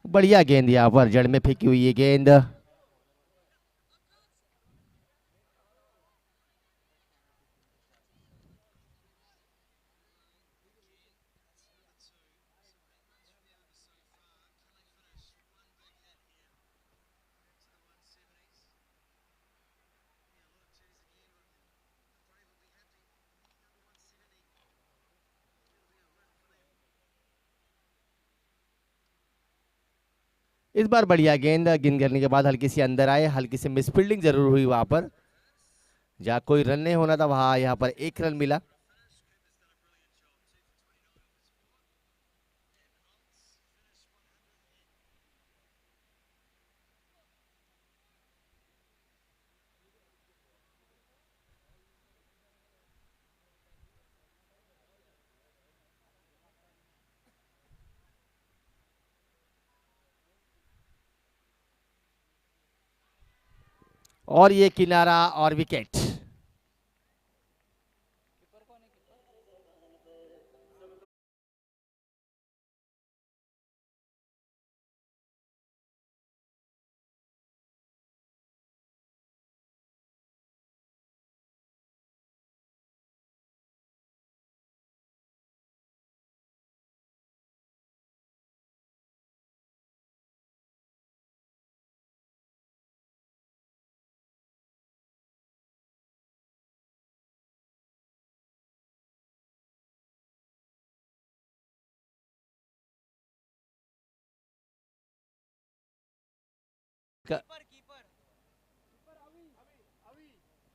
बढ़िया गेंद यहां पर जड़ में फेंकी हुई है गेंद. इस बार बढ़िया गेंद. गेंद करने के बाद हल्की सी अंदर आए, हल्की सी मिसफील्डिंग जरूर हुई वहां पर. जहां कोई रन नहीं होना था वहां यहां पर 1 रन मिला. और ये किनारा और विकेट.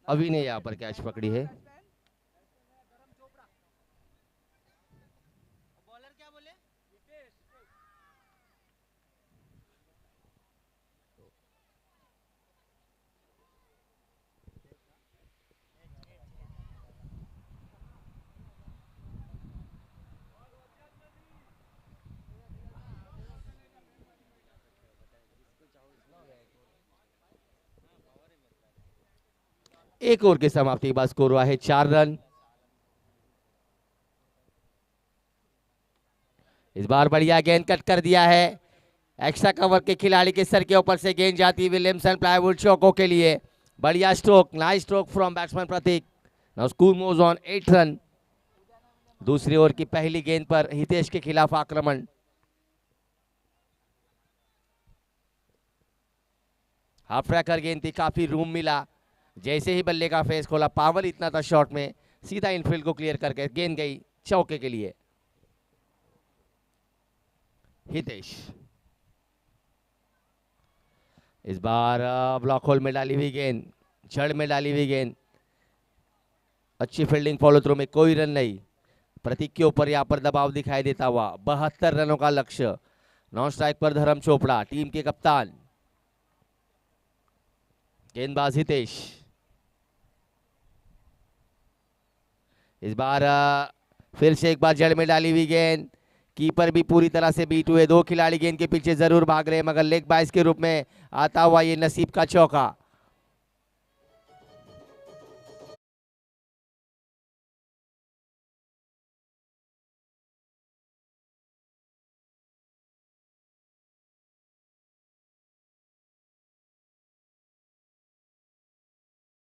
अभी ने यहां पर कैच पकड़ी है. बॉलर क्या बोले? एक ओवर की समाप्ति के बाद स्कोर हुआ है 4 रन. इस बार बढ़िया गेंद कट कर दिया है. एक्स्ट्रा कवर के खिलाड़ी के सर के ऊपर से गेंद जाती विलियमसन प्लाईवुड चौकों के लिए. बढ़िया stroke, nice stroke from batsman Prateek. Now score moves on 8 run. दूसरी ओवर की पहली गेंद पर हितेश के खिलाफ आक्रमण. हाफ ट्रैकर गेंद थी, काफी रूम मिला. जैसे ही बल्ले का फेस खोला, पावर इतना था शॉट में, सीधा इनफील्ड को क्लियर करके गेंद गई चौके के लिए. हितेश इस बार ब्लॉक होल में डाली हुई गेंद, जड़ में डाली हुई गेंद. अच्छी फील्डिंग, फॉलो थ्रू में कोई रन नहीं। प्रतीक के ऊपर यहाँ पर दबाव दिखाई देता हुआ 72 रनों का लक्ष्य। नॉन स्ट्राइक पर धर्म चोपड़ा, टीम के कप्तान। गेंदबाज हितेश, इस बार फिर से एक बार जड़ में डाली हुई गेंद। कीपर भी पूरी तरह से बीट हुए। दो खिलाड़ी गेंद के पीछे जरूर भाग रहे हैं, मगर लेग बाइस के रूप में आता हुआ ये नसीब का चौका।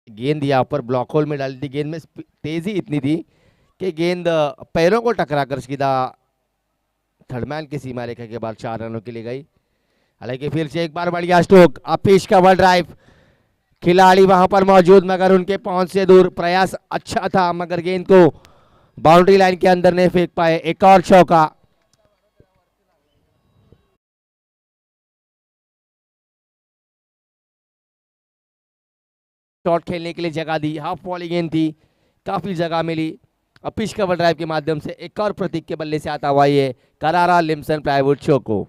गेंद यहाँ पर ब्लॉक होल में डाली थी। गेंद में तेजी इतनी थी कि गेंद पैरों को टकराकर सीधा थर्डमैन की सीमा रेखा के बाद 4 रनों के लिए गई। हालांकि फिर से एक बार बढ़िया स्ट्रोक, अपिश का बल ड्राइव। खिलाड़ी वहां पर मौजूद मगर उनके पहुंच से दूर। प्रयास अच्छा था मगर गेंद को बाउंड्री लाइन के अंदर नहीं फेंक पाए। एक और चौका। शॉट खेलने के लिए जगह दी, हाफ वॉली गेंद थी, काफी जगह मिली। अपिश कवर ड्राइव के माध्यम से एक और प्रतीक के बल्ले से आता हुआ ये करारा लिम्सन प्लाईवुड चौको।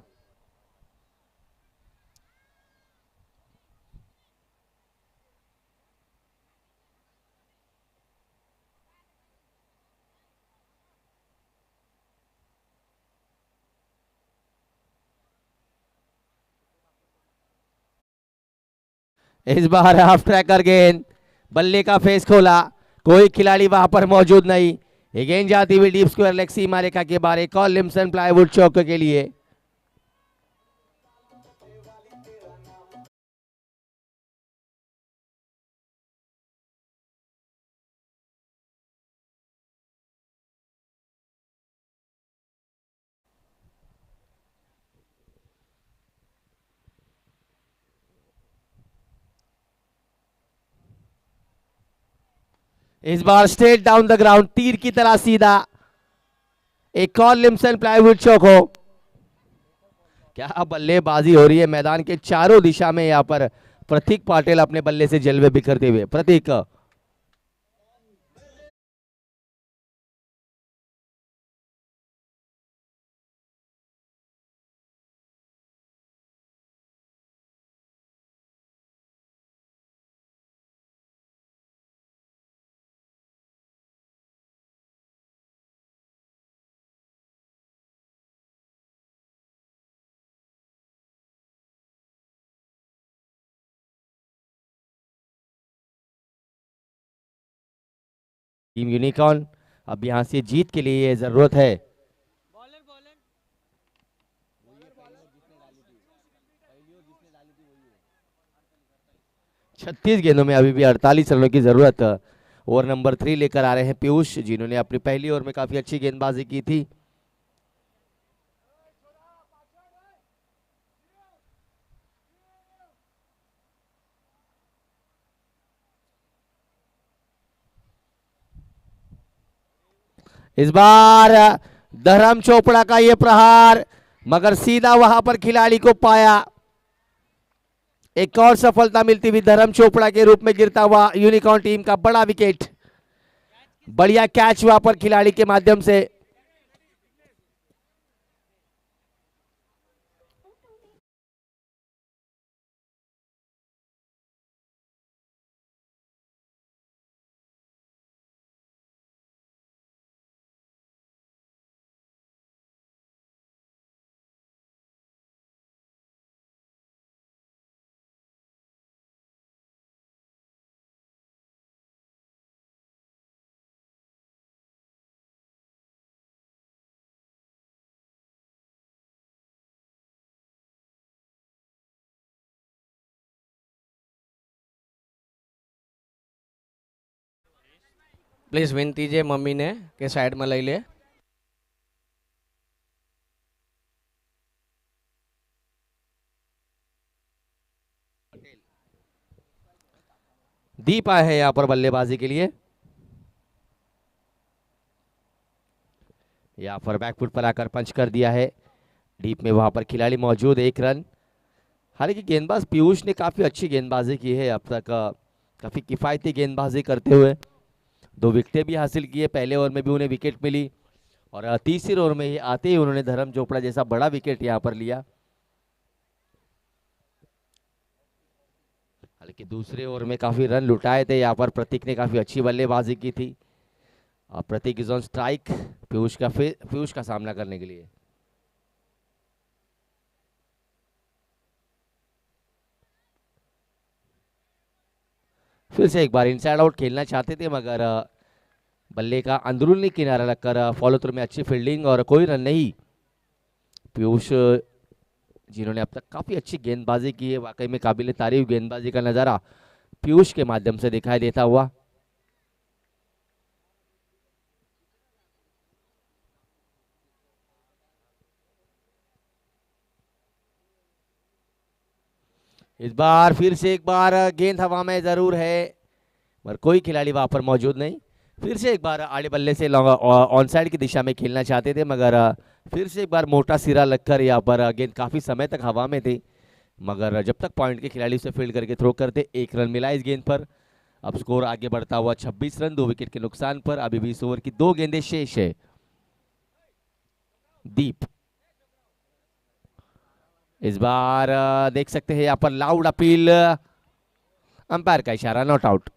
इस बार हाफ ट्रैकर गेंद, बल्ले का फेस खोला, कोई खिलाड़ी वहां पर मौजूद नहीं। ये गेंद जाती हुई डीप स्क्वायर लेग सीमा रेखा के बाहर। एक और लिम्सन प्लाईवुड चौके के लिए। इस बार स्ट्रेट डाउन द ग्राउंड, तीर की तरह सीधा। एक और लिम्सन प्लाईवुड चौको। क्या बल्लेबाजी हो रही है मैदान के चारों दिशा में। यहां पर प्रतीक पाटिल अपने बल्ले से जलवे बिखरते हुए। प्रतीक, टीम यूनिकॉर्न अब यहां से जीत के लिए जरूरत है। बॉलर बॉलर 36 गेंदों में अभी भी 48 रनों की जरूरत। ओवर नंबर 3 लेकर आ रहे हैं पीयूष, जिन्होंने अपनी पहली ओवर में काफी अच्छी गेंदबाजी की थी। इस बार धर्म चोपड़ा का यह प्रहार, मगर सीधा वहां पर खिलाड़ी को पाया। एक और सफलता मिलती हुई धर्म चोपड़ा के रूप में गिरता हुआ यूनिकॉर्न टीम का बड़ा विकेट। बढ़िया कैच वहां पर खिलाड़ी के माध्यम से। प्लीज विनती है मम्मी ने के साइड में लई ले। दीप आए हैं यहां पर बल्लेबाजी के लिए। यहां पर बैकफुट पर आकर पंच कर दिया है। डीप में वहां पर खिलाड़ी मौजूद, 1 रन। हालांकि गेंदबाज पीयूष ने काफी अच्छी गेंदबाजी की है अब तक, काफी किफायती गेंदबाजी करते हुए। 2 विकेटें भी हासिल किए, पहले ओवर में भी उन्हें विकेट मिली और तीसरे ओवर में ही आते ही उन्होंने धर्म चोपड़ा जैसा बड़ा विकेट यहाँ पर लिया। हालांकि दूसरे ओवर में काफी रन लुटाए थे, यहाँ पर प्रतीक ने काफी अच्छी बल्लेबाजी की थी। प्रतीक इज ऑन स्ट्राइक पीयूष का सामना करने के लिए। फिर से एक बार इनसाइड आउट खेलना चाहते थे, मगर बल्ले का अंदरूनी किनारा लगकर फॉलो थ्रू में अच्छी फील्डिंग और कोई रन नहीं। पीयूष जिन्होंने अब तक काफी अच्छी गेंदबाजी की है, वाकई में काबिल तारीफ गेंदबाजी का नजारा पीयूष के माध्यम से दिखाई देता हुआ। इस बार फिर से एक बार गेंद हवा में जरूर है, मगर कोई खिलाड़ी वहां पर मौजूद नहीं। फिर से एक बार आड़े बल्ले से ऑन साइड की दिशा में खेलना चाहते थे, मगर फिर से एक बार मोटा सिरा लगकर यहाँ पर गेंद काफी समय तक हवा में थी, मगर जब तक पॉइंट के खिलाड़ी उसे फील्ड करके थ्रो करते 1 रन मिला इस गेंद पर। अब स्कोर आगे बढ़ता हुआ 26 रन 2 विकेट के नुकसान पर। अभी 20 ओवर की 2 गेंदें शेष है। दीप इस बार देख सकते हैं यहाँ पर लाउड अपील, अंपायर का इशारा, नॉट आउट।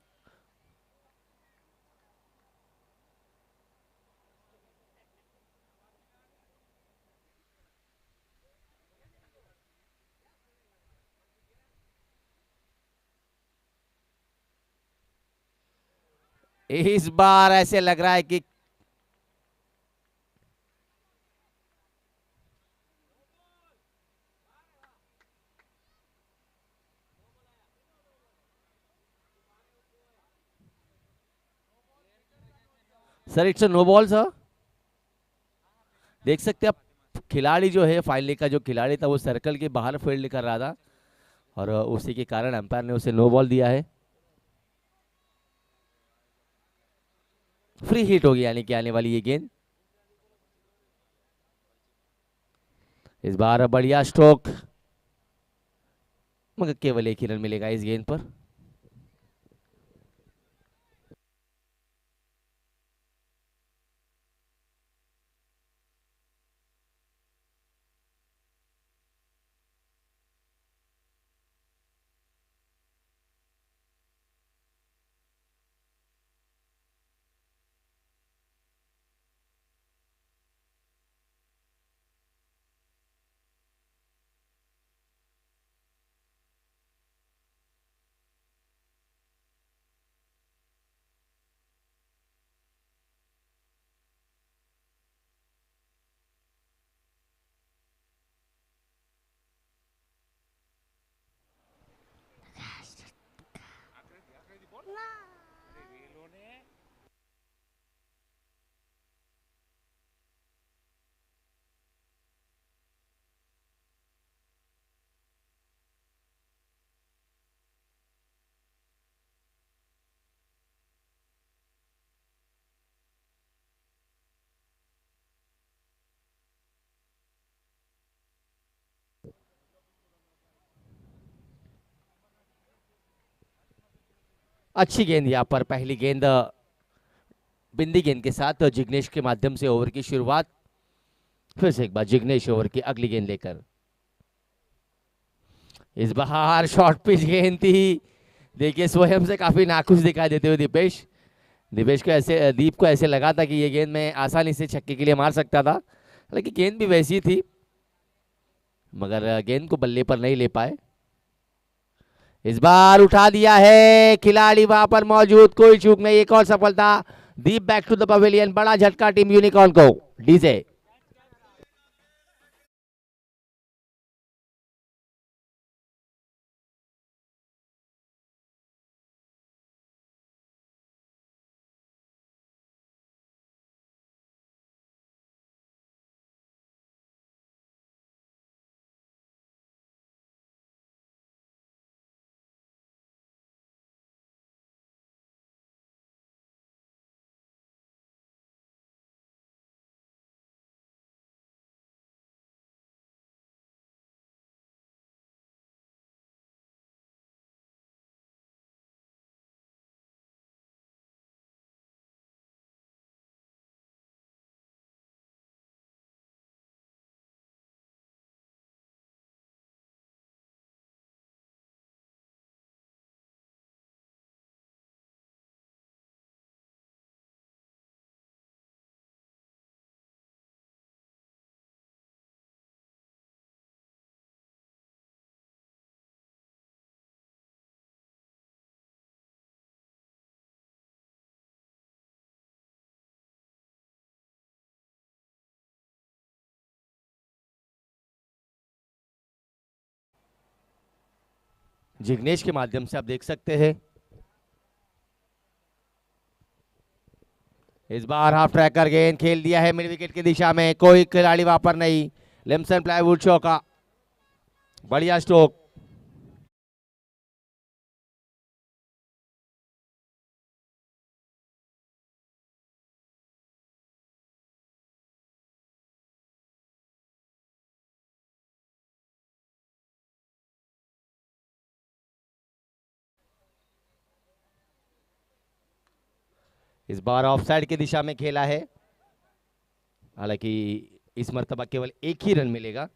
इस बार ऐसे लग रहा है कि sir it's no ball sir. देख सकते हैं आप खिलाड़ी जो है, फाइनली का जो खिलाड़ी था वो सर्कल के बाहर फील्ड कर रहा था और उसी के कारण अंपायर ने उसे नो बॉल दिया है। फ्री हिट होगी यानी कि आने वाली ये गेंद। इस बार बढ़िया स्ट्रोक, मगर केवल 1 ही रन मिलेगा इस गेंद पर। अच्छी गेंद यहाँ पर, पहली गेंद बिंदी गेंद के साथ जिग्नेश के माध्यम से ओवर की शुरुआत। फिर से एक बार जिग्नेश ओवर की अगली गेंद लेकर। इस बार शॉर्ट पिच गेंद थी, देखिए स्वयं से काफी नाखुश दिखाई देते हुए दीपेश को ऐसे, दीप को ऐसे लगा था कि ये गेंद मैं आसानी से छक्के के लिए मार सकता था। हालांकि गेंद भी वैसी थी, मगर गेंद को बल्ले पर नहीं ले पाए। इस बार उठा दिया है, खिलाड़ी वहां पर मौजूद, कोई चूक नहीं। एक और सफलता, दीप बैक टू द पवेलियन, बड़ा झटका टीम यूनिकॉर्न को। डीजे जिग्नेश के माध्यम से आप देख सकते हैं। इस बार हाफ ट्रैकर गेंद खेल दिया है मिड विकेट की दिशा में, कोई खिलाड़ी वहां पर नहीं। लिम्सन प्लाईवुड चौका, बढ़िया स्ट्रोक। इस बार ऑफ साइड की दिशा में खेला है, हालांकि इस मर्तबा केवल एक ही रन मिलेगा।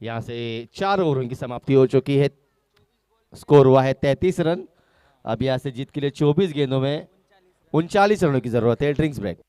यहां से 4 ओवरों की समाप्ति हो चुकी है, स्कोर हुआ है 33 रन। अब यहां से जीत के लिए 24 गेंदों में 39 रनों की जरूरत है। Drinks break.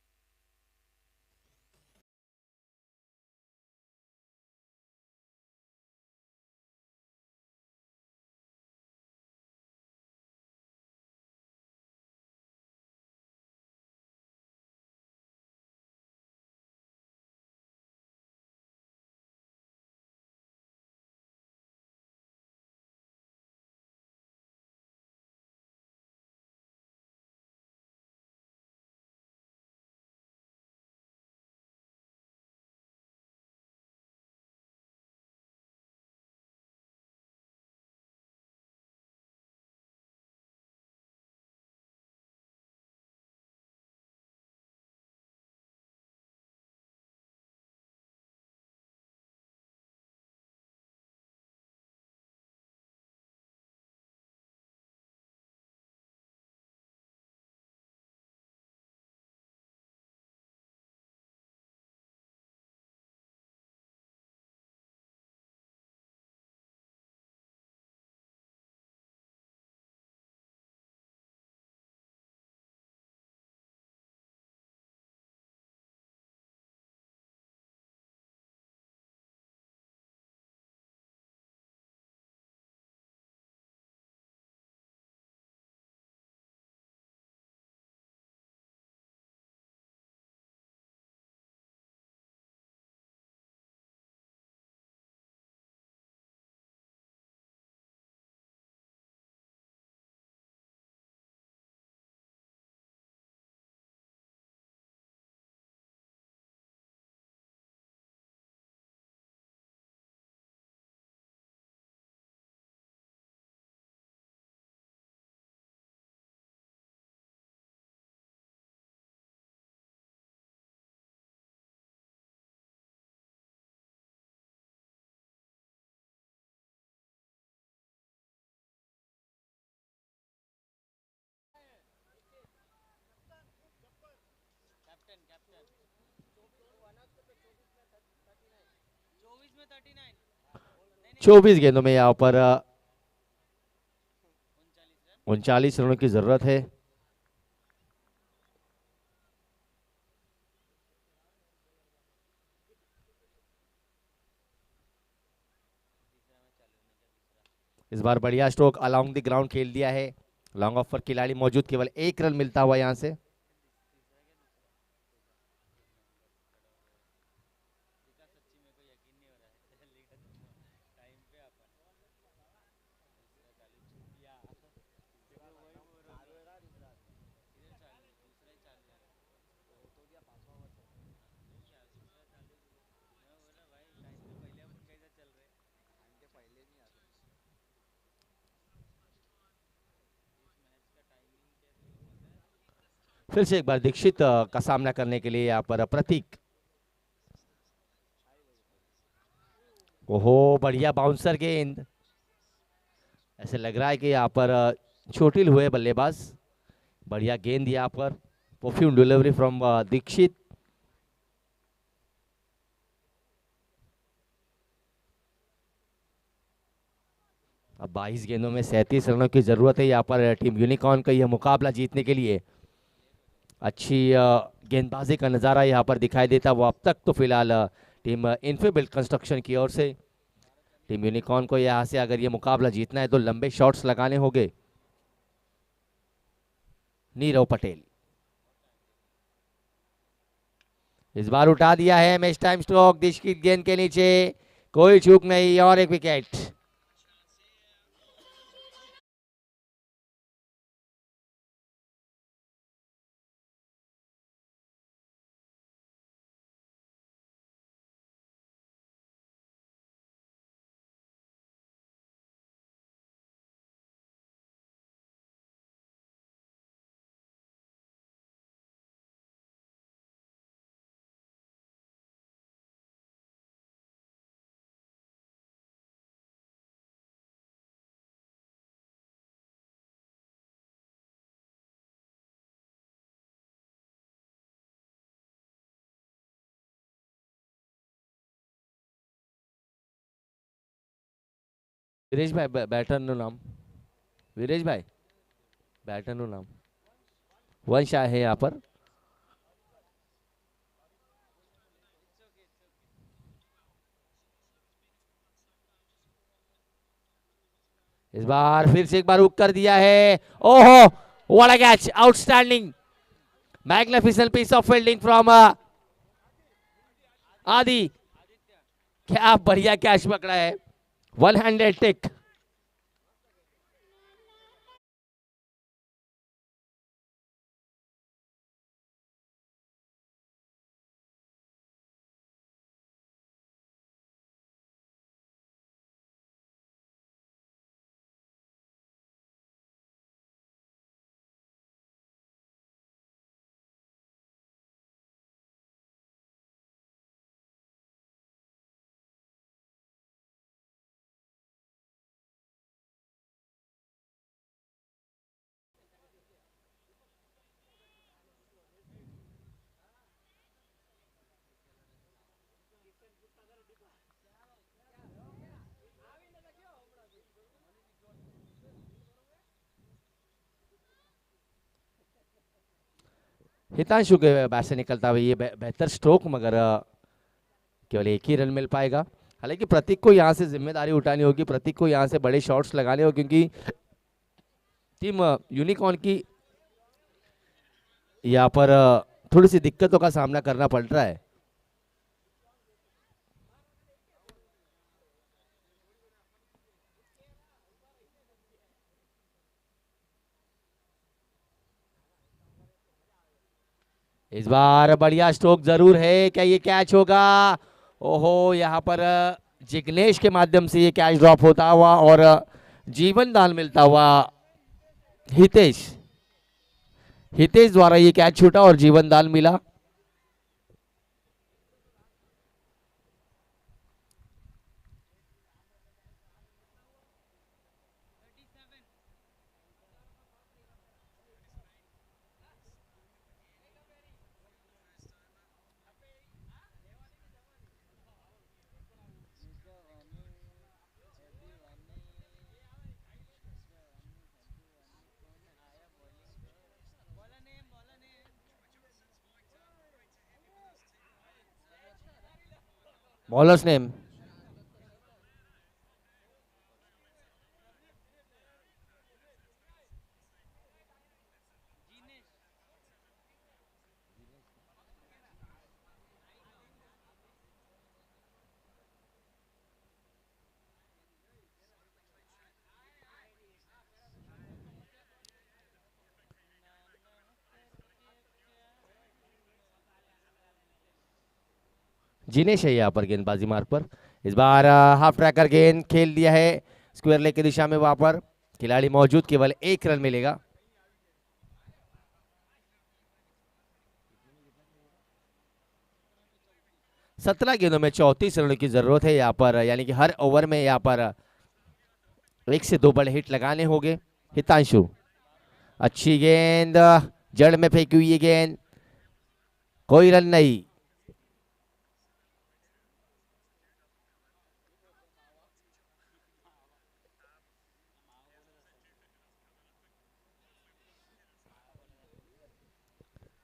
कैप्टन कैप्टन 24 में 39। 24 गेंदों में यहाँ पर 39 रनों की जरूरत है। इस बार बढ़िया स्ट्रोक अलोंग द ग्राउंड खेल दिया है। लॉन्ग ऑफ पर खिलाड़ी मौजूद, केवल 1 रन मिलता हुआ यहां से। फिर से एक बार दीक्षित का सामना करने के लिए यहाँ पर प्रतीक। ओहो, बढ़िया बाउंसर गेंद। ऐसे लग रहा है कि यहाँ पर चोटिल हुए बल्लेबाज। बढ़िया गेंद यहाँ पर, परफ्यूम डिलीवरी फ्रॉम दीक्षित। अब 22 गेंदों में 37 रनों की जरूरत है यहाँ पर टीम यूनिकॉर्न का यह मुकाबला जीतने के लिए। अच्छी गेंदबाजी का नज़ारा यहाँ पर दिखाई देता। वो अब तक तो फिलहाल टीम इन्फीबिल्ड कंस्ट्रक्शन की ओर से। टीम यूनिकॉर्न को यहाँ से अगर ये मुकाबला जीतना है तो लंबे शॉट्स लगाने होंगे। नीरव पटेल, इस बार उठा दिया है मैच टाइम स्ट्रोक, दीक्षित गेंद के नीचे, कोई चूक नहीं और एक विकेट। વીરેશ ભાઈ બેટરનું નામ, વીરેશ ભાઈ बैटरનું नाम वंश है यहाँ पर। इस बार फिर से एक बार हुक कर दिया है। ओहो what a catch, outstanding magnificent piece of fielding from Adi. क्या बढ़िया कैच पकड़ा है, वन हैंडेड टिक। हितांशु के बैट से निकलता हुआ ये बेहतर स्ट्रोक, मगर केवल एक ही रन मिल पाएगा। हालांकि प्रतीक को यहाँ से जिम्मेदारी उठानी होगी, प्रतीक को यहाँ से बड़े शॉट्स लगाने होंगे, क्योंकि टीम यूनिकॉर्न की यहाँ पर थोड़ी सी दिक्कतों का सामना करना पड़ रहा है। इस बार बढ़िया स्ट्रोक जरूर है, क्या ये कैच होगा? ओहो, यहाँ पर जिग्नेश के माध्यम से ये कैच ड्रॉप होता हुआ और जीवन दान मिलता हुआ हितेश द्वारा ये कैच छूटा और जीवन दान मिला। बॉलर्स नेम जिनेश है यहाँ पर गेंदबाजी मार्ग पर। इस बार हाफ ट्रैकर गेंद खेल दिया है स्क्वायर लेग की दिशा में, वहां पर खिलाड़ी मौजूद, केवल एक रन मिलेगा। सत्रह गेंदों में 34 रनों की जरूरत है यहाँ पर, यानी कि हर ओवर में यहाँ पर 1 से 2 बड़े हिट लगाने होंगे। हितांशु, अच्छी गेंद, जड़ में फेंकी हुई गेंद, कोई रन नहीं।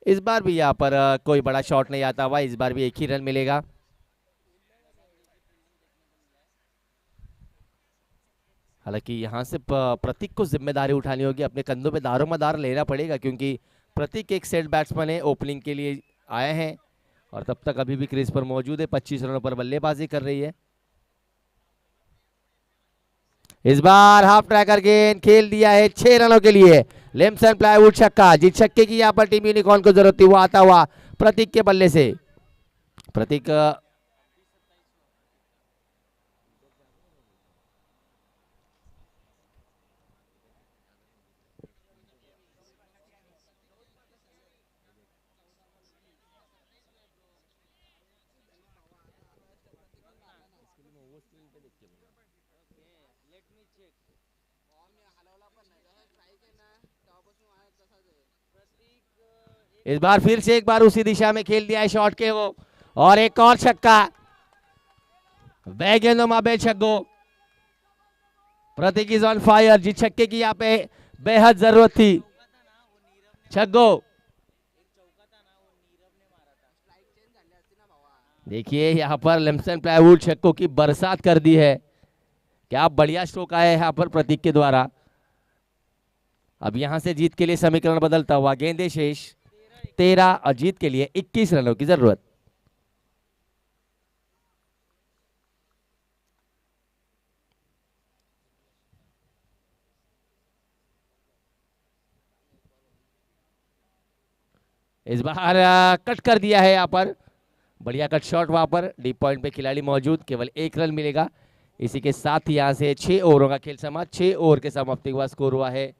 इस बार भी यहाँ पर कोई बड़ा शॉट नहीं आता हुआ, इस बार भी एक ही रन मिलेगा। हालांकि यहाँ से प्रतीक को जिम्मेदारी उठानी होगी, अपने कंधों पे दारोमदार लेना पड़ेगा, क्योंकि प्रतीक एक सेट बैट्समैन है, ओपनिंग के लिए आए हैं और तब तक अभी भी क्रीज पर मौजूद है, 25 रनों पर बल्लेबाजी कर रही है। इस बार हाफ ट्रैकर गेंद खेल दिया है 6 रनों के लिए। लिम्सन प्लाईवुड छक्का, जिस छक्के की यहाँ पर टीम यूनिकॉर्न को जरूरत थी वो आता हुआ प्रतीक के बल्ले से। प्रतीक इस बार फिर से एक बार उसी दिशा में खेल दिया है शॉट के वो, और एक और छक्का। गेंदों में छक्को, प्रतीक इज ऑन फायर, जिस छक्के की यहाँ पे बेहद जरूरत थी। छक्को, देखिए यहाँ पर लिम्सन प्लाईवुड छक्कों की बरसात कर दी है। क्या बढ़िया स्ट्रोक आया है यहाँ पर प्रतीक के द्वारा। अब यहां से जीत के लिए समीकरण बदलता हुआ, गेंदे शेष 13 और जीत के लिए 21 रनों की जरूरत। इस बार कट कर दिया है यहाँ पर, बढ़िया कट शॉट वहां पर, डीप पॉइंट पे खिलाड़ी मौजूद, केवल 1 रन मिलेगा। इसी के साथ यहां से 6 ओवरों का खेल समाप्त। 6 ओवर के समाप्ति के बाद स्कोर हुआ है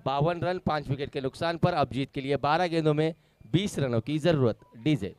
52 रन, 5 विकेट के नुकसान पर। अब जीत के लिए 12 गेंदों में 20 रनों की जरूरत। DJ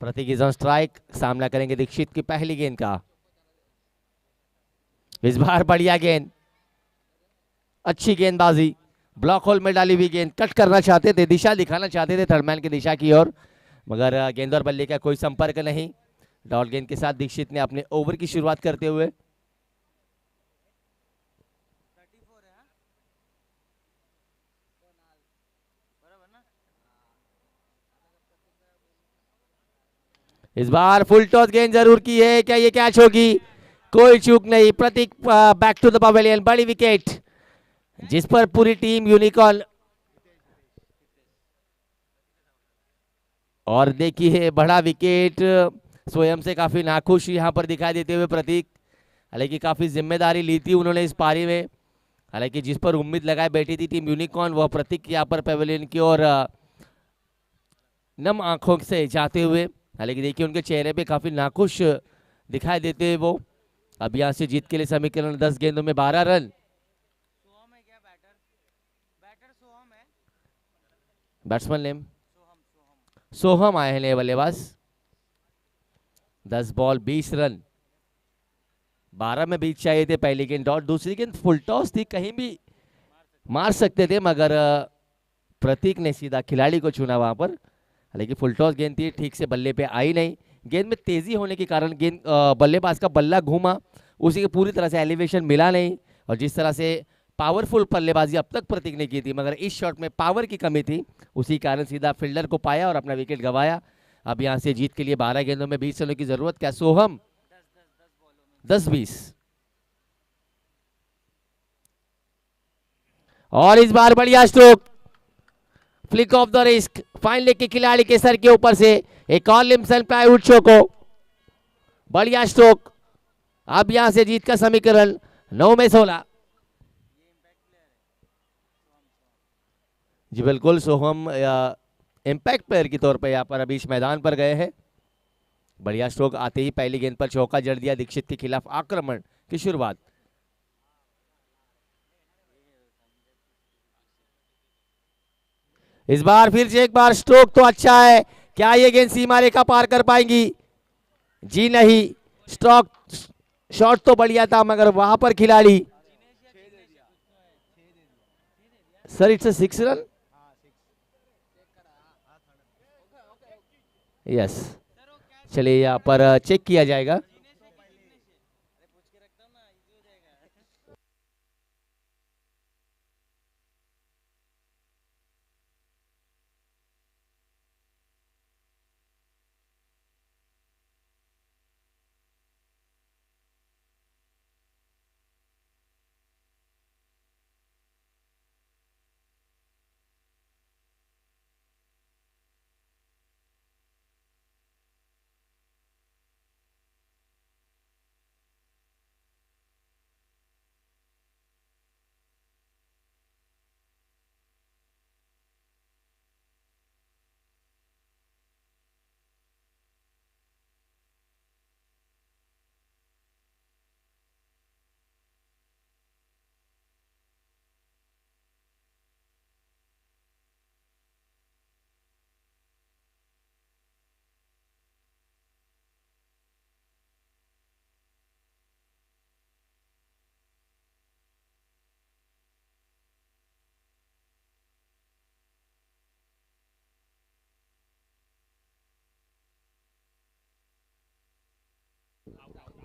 Prateek is on strike, सामना करेंगे दीक्षित की पहली गेंद का। इस बार बढ़िया गेंद, अच्छी गेंदबाजी, ब्लॉक होल में डाली हुई गेंद। कट करना चाहते थे, दिशा दिखाना चाहते थे थर्डमैन की दिशा की ओर, मगर गेंद और बल्ले का कोई संपर्क नहीं। डॉट गेंद के साथ दीक्षित ने अपने ओवर की शुरुआत करते हुए इस बार फुल टॉस गेंद जरूर की है। क्या ये कैच होगी? कोई चूक नहीं। प्रतीक बैक टू द पवेलियन, बड़ी विकेट जिस पर पूरी टीम यूनिकॉर्न, और देखिए बड़ा विकेट, स्वयं से काफी नाखुश यहाँ पर दिखाई देते हुए प्रतीक। हालांकि काफी जिम्मेदारी ली थी उन्होंने इस पारी में। हालांकि जिस पर उम्मीद लगाए बैठी थी टीम यूनिकॉर्न, वह प्रतीक यहाँ पर पवेलियन की ओर नम आंखों से जाते हुए, हालांकि देखिए उनके चेहरे पे काफी नाखुश दिखाई देते हुए वो। अब यहाँ से जीत के लिए समीकरण 10 गेंदों में 12 रन। बैट्समैन नेम सोहम आए हैं बल्लेबाज। 10 बॉल 20 रन, 12 में 20 चाहिए थे। पहली गेंद डॉट, दूसरी गेंद फुल टॉस थी, कहीं भी मार सकते थे, मगर प्रतीक ने सीधा खिलाड़ी को चुना वहां पर। हालांकि फुल टॉस गेंद थी, ठीक से बल्ले पे आई नहीं। गेंद में तेजी होने के कारण गेंद बल्लेबाज का बल्ला घूमा, उसी के पूरी तरह से एलिवेशन मिला नहीं। और जिस तरह से पावरफुल बल्लेबाजी अब तक प्रतीक ने की थी, मगर इस शॉट में पावर की कमी थी, उसी कारण सीधा फील्डर को पाया और अपना विकेट गंवाया। अब यहां से जीत के लिए 12 गेंदों में 20 रनों की जरूरत। क्या सोहम 10-20, और इस बार बढ़िया stroke, flick of the risk, fine leg के खिलाड़ी के सर के ऊपर से एक और लिम्सन प्लाईवुड शो को, बढ़िया स्ट्रोक। अब यहां से जीत का समीकरण 9 में 16। जी बिल्कुल, सोहम इम्पैक्ट प्लेयर के तौर पर यहाँ पर अभी इस मैदान पर गए हैं। बढ़िया स्ट्रोक आते ही पहली गेंद पर चौका जड़ दिया दीक्षित के खिलाफ आक्रमण की शुरुआत। इस बार फिर से एक बार स्ट्रोक तो अच्छा है, क्या ये गेंद सीमा रेखा पार कर पाएंगी? जी नहीं, स्ट्रोक शॉट तो बढ़िया था मगर वहां पर खिलाड़ी, सर इट्स 6 रन। यस, चलिए यहाँ पर चेक किया जाएगा।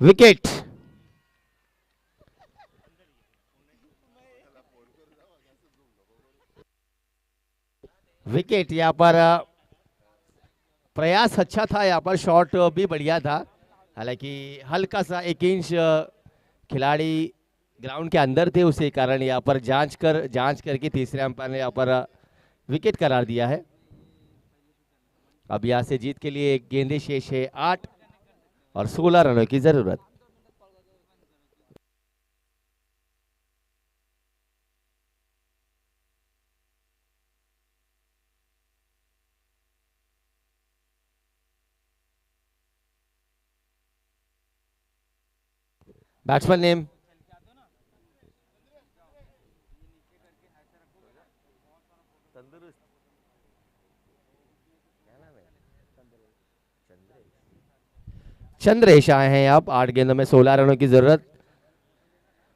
विकेट, विकेट यहाँ पर प्रयास अच्छा था, यहाँ पर शॉट भी बढ़िया था, हालांकि हल्का सा 1 इंच खिलाड़ी ग्राउंड के अंदर थे, उसी कारण यहाँ पर जांच करके तीसरे अंपायर ने यहाँ पर विकेट करार दिया है। अब यहाँ से जीत के लिए गेंदे शेष है 8 और 16 रनों की जरूरत। बैट्समैन नेम चंद्रेश आए हैं। अब 8 गेंदों में 16 रनों की जरूरत।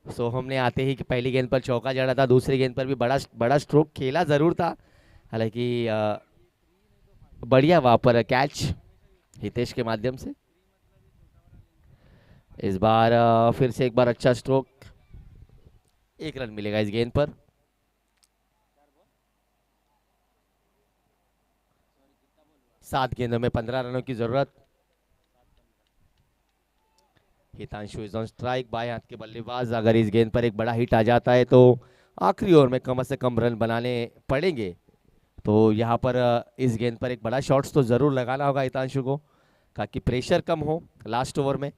सो हमने आते ही कि पहली गेंद पर चौका जड़ा था, दूसरी गेंद पर भी बड़ा स्ट्रोक खेला जरूर था, हालांकि बढ़िया वहां पर कैच हितेश के माध्यम से। इस बार फिर से एक बार अच्छा स्ट्रोक, 1 रन मिलेगा इस गेंद पर। सात गेंदों में 15 रनों की जरूरत। हितांशु इज ऑन स्ट्राइक, बाएं हाथ के बल्लेबाज। अगर इस गेंद पर एक बड़ा हिट आ जाता है तो आखिरी ओवर में कम से कम रन बनाने पड़ेंगे, तो यहाँ पर इस गेंद पर एक बड़ा शॉट्स तो जरूर लगाना होगा हितांशु को, ताकि प्रेशर कम हो लास्ट ओवर में।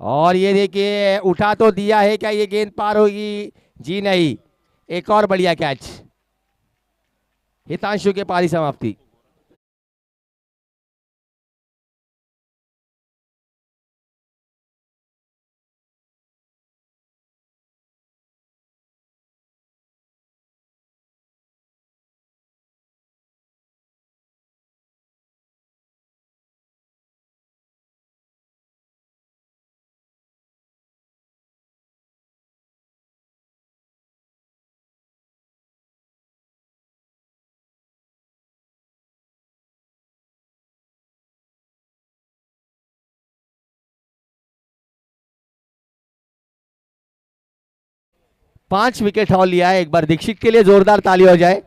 और ये देखिए उठा तो दिया है, क्या ये गेंद पार होगी? जी नहीं, एक और बढ़िया कैच, हितांशु के पारी समाप्ति। पांच विकेट हॉल लिया है। एक बार दीक्षित के लिए जोरदार ताली हो जाए,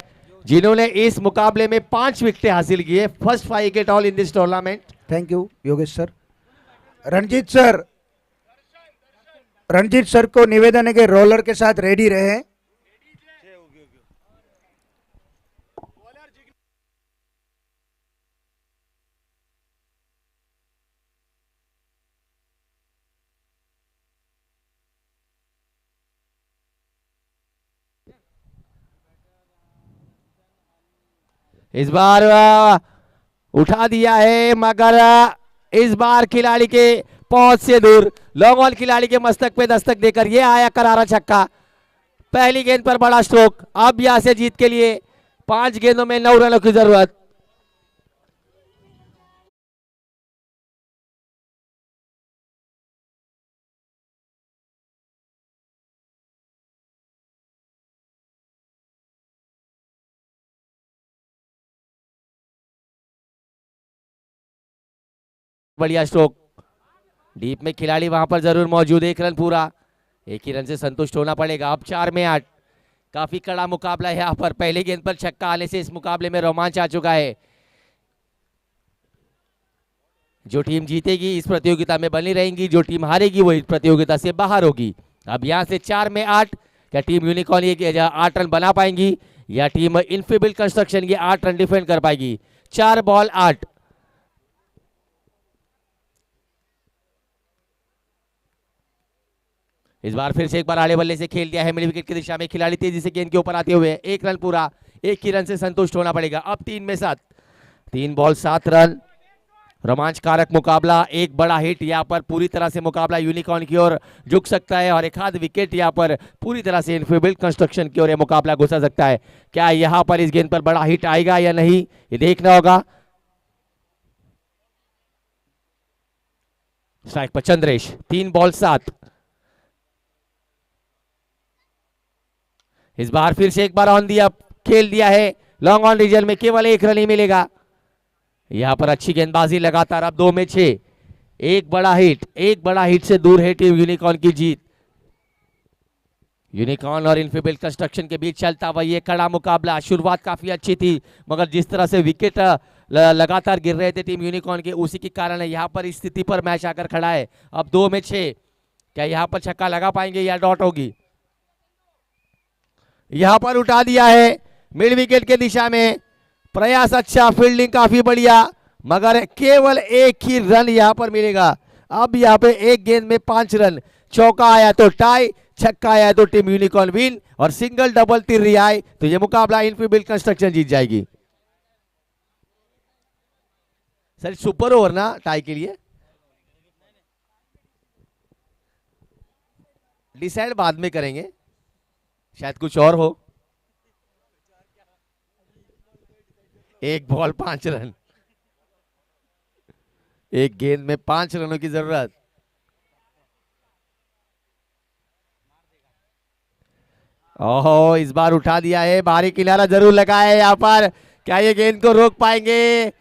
जिन्होंने इस मुकाबले में 5 विकेट हासिल किए। First 5 wicket haul in this tournament. Thank you Yogesh sir. Ranjit sir को निवेदन है कि रोलर के साथ रेडी रहे। इस बार उठा दिया है, मगर इस बार खिलाड़ी के पहुंच से दूर, लॉन्ग ऑन खिलाड़ी के मस्तक पे दस्तक देकर ये आया करारा छक्का। पहली गेंद पर बड़ा स्ट्रोक। अब यहां से जीत के लिए 5 गेंदों में 9 रनों की जरूरत। बढ़िया स्ट्रोक, डीप में खिलाड़ी वहां पर जरूर मौजूद। 1 रन पूरा, 1 ही रन से संतुष्ट होना पड़ेगा। अब 4 में 8, काफी कड़ा मुकाबला है यहाँ पर। पहले गेंद पर छक्का आने से इस मुकाबले में रोमांच आ चुका है। जो टीम जीतेगी इस प्रतियोगिता में बनी रहेगी, जो टीम हारेगी वो इस प्रतियोगिता से बाहर होगी। अब यहां से 4 में 8, क्या टीम यूनिकॉर्न ये 8 रन बना पाएंगी या टीम इनफिबिल कंस्ट्रक्शन ये 8 रन डिफेंड कर पाएगी? 4 बॉल 8। इस बार फिर से एक बार आड़े बल्ले से खेल दिया है मिड विकेट की दिशा में। खिलाड़ी तेजी से गेंद के ऊपर आते हुए 1 रन पूरा, 1 ही रन से संतुष्ट होना पड़ेगा। अब 3 में 7, 3 बॉल 7 रन। रोमांचकारक मुकाबला, एक बड़ा हिट यहाँ पर पूरी तरह से मुकाबला यूनिकॉर्न की ओर झुक सकता है और एक आध विकेट यहाँ पर पूरी तरह से इनफिबिल्ट कंस्ट्रक्शन की ओर यह मुकाबला घुसा सकता है। क्या यहाँ पर इस गेंद पर बड़ा हिट आएगा या नहीं, ये देखना होगा। स्ट्राइक पर चंद्रेश, 3 बॉल 7। इस बार फिर से एक बार ऑन दिया, खेल दिया है। लॉन्ग ऑन रीजन में केवल 1 रन ही मिलेगा। यहां पर अच्छी गेंदबाजी लगातार। अब 2 में 6, एक बड़ा हिट से दूर है टीम यूनिकॉर्न की जीत। यूनिकॉर्न और इनफिबिल्ट कंस्ट्रक्शन के बीच चलता हुआ ये कड़ा मुकाबला। शुरुआत काफी अच्छी थी मगर जिस तरह से विकेट लगातार गिर रहे थे टीम यूनिकॉर्न के, उसी के कारण यहाँ पर इस स्थिति पर मैच आकर खड़ा है। अब 2 में 6, क्या यहाँ पर छक्का लगा पाएंगे या डॉट होगी? यहां पर उठा दिया है मिड विकेट के दिशा में। प्रयास अच्छा, फील्डिंग काफी बढ़िया, मगर केवल 1 ही रन यहां पर मिलेगा। अब यहां पे 1 गेंद में 5 रन। चौका आया तो टाई, छक्का आया तो टीम यूनिकॉर्न विन और सिंगल डबल तिर्री आए तो यह मुकाबला इनफिबिल्ट कंस्ट्रक्शन जीत जाएगी। सर सुपर ओवर ना टाई के लिए, डिसाइड बाद में करेंगे, शायद कुछ और हो। 1 बॉल 5 रन, 1 गेंद में 5 रनों की जरूरत। ओहो, इस बार उठा दिया है, बाहरी किनारा जरूर लगा है यहाँ पर। क्या ये गेंद को रोक पाएंगे?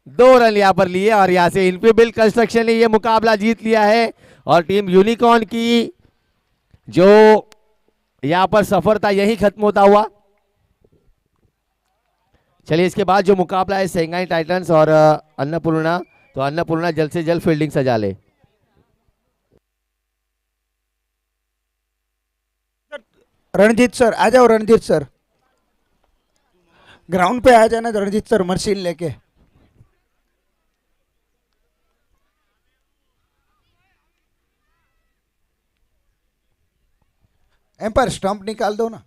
2 रन यहाँ पर लिए और यहाँ से इनफिबिल्ट कंस्ट्रक्शन ने ये मुकाबला जीत लिया है और टीम यूनिकॉर्न की जो यहां पर सफर था यही खत्म होता हुआ। चलिए इसके बाद जो मुकाबला है सेंगाई टाइटंस और अन्नपूर्णा, तो अन्नपूर्णा जल्द से जल्द फील्डिंग सजा ले। रणजीत सर आ जाओ, रणजीत सर ग्राउंड पे आ जाना, रणजीत सर मशीन लेके। एम्पायर स्टंप निकाल दो ना।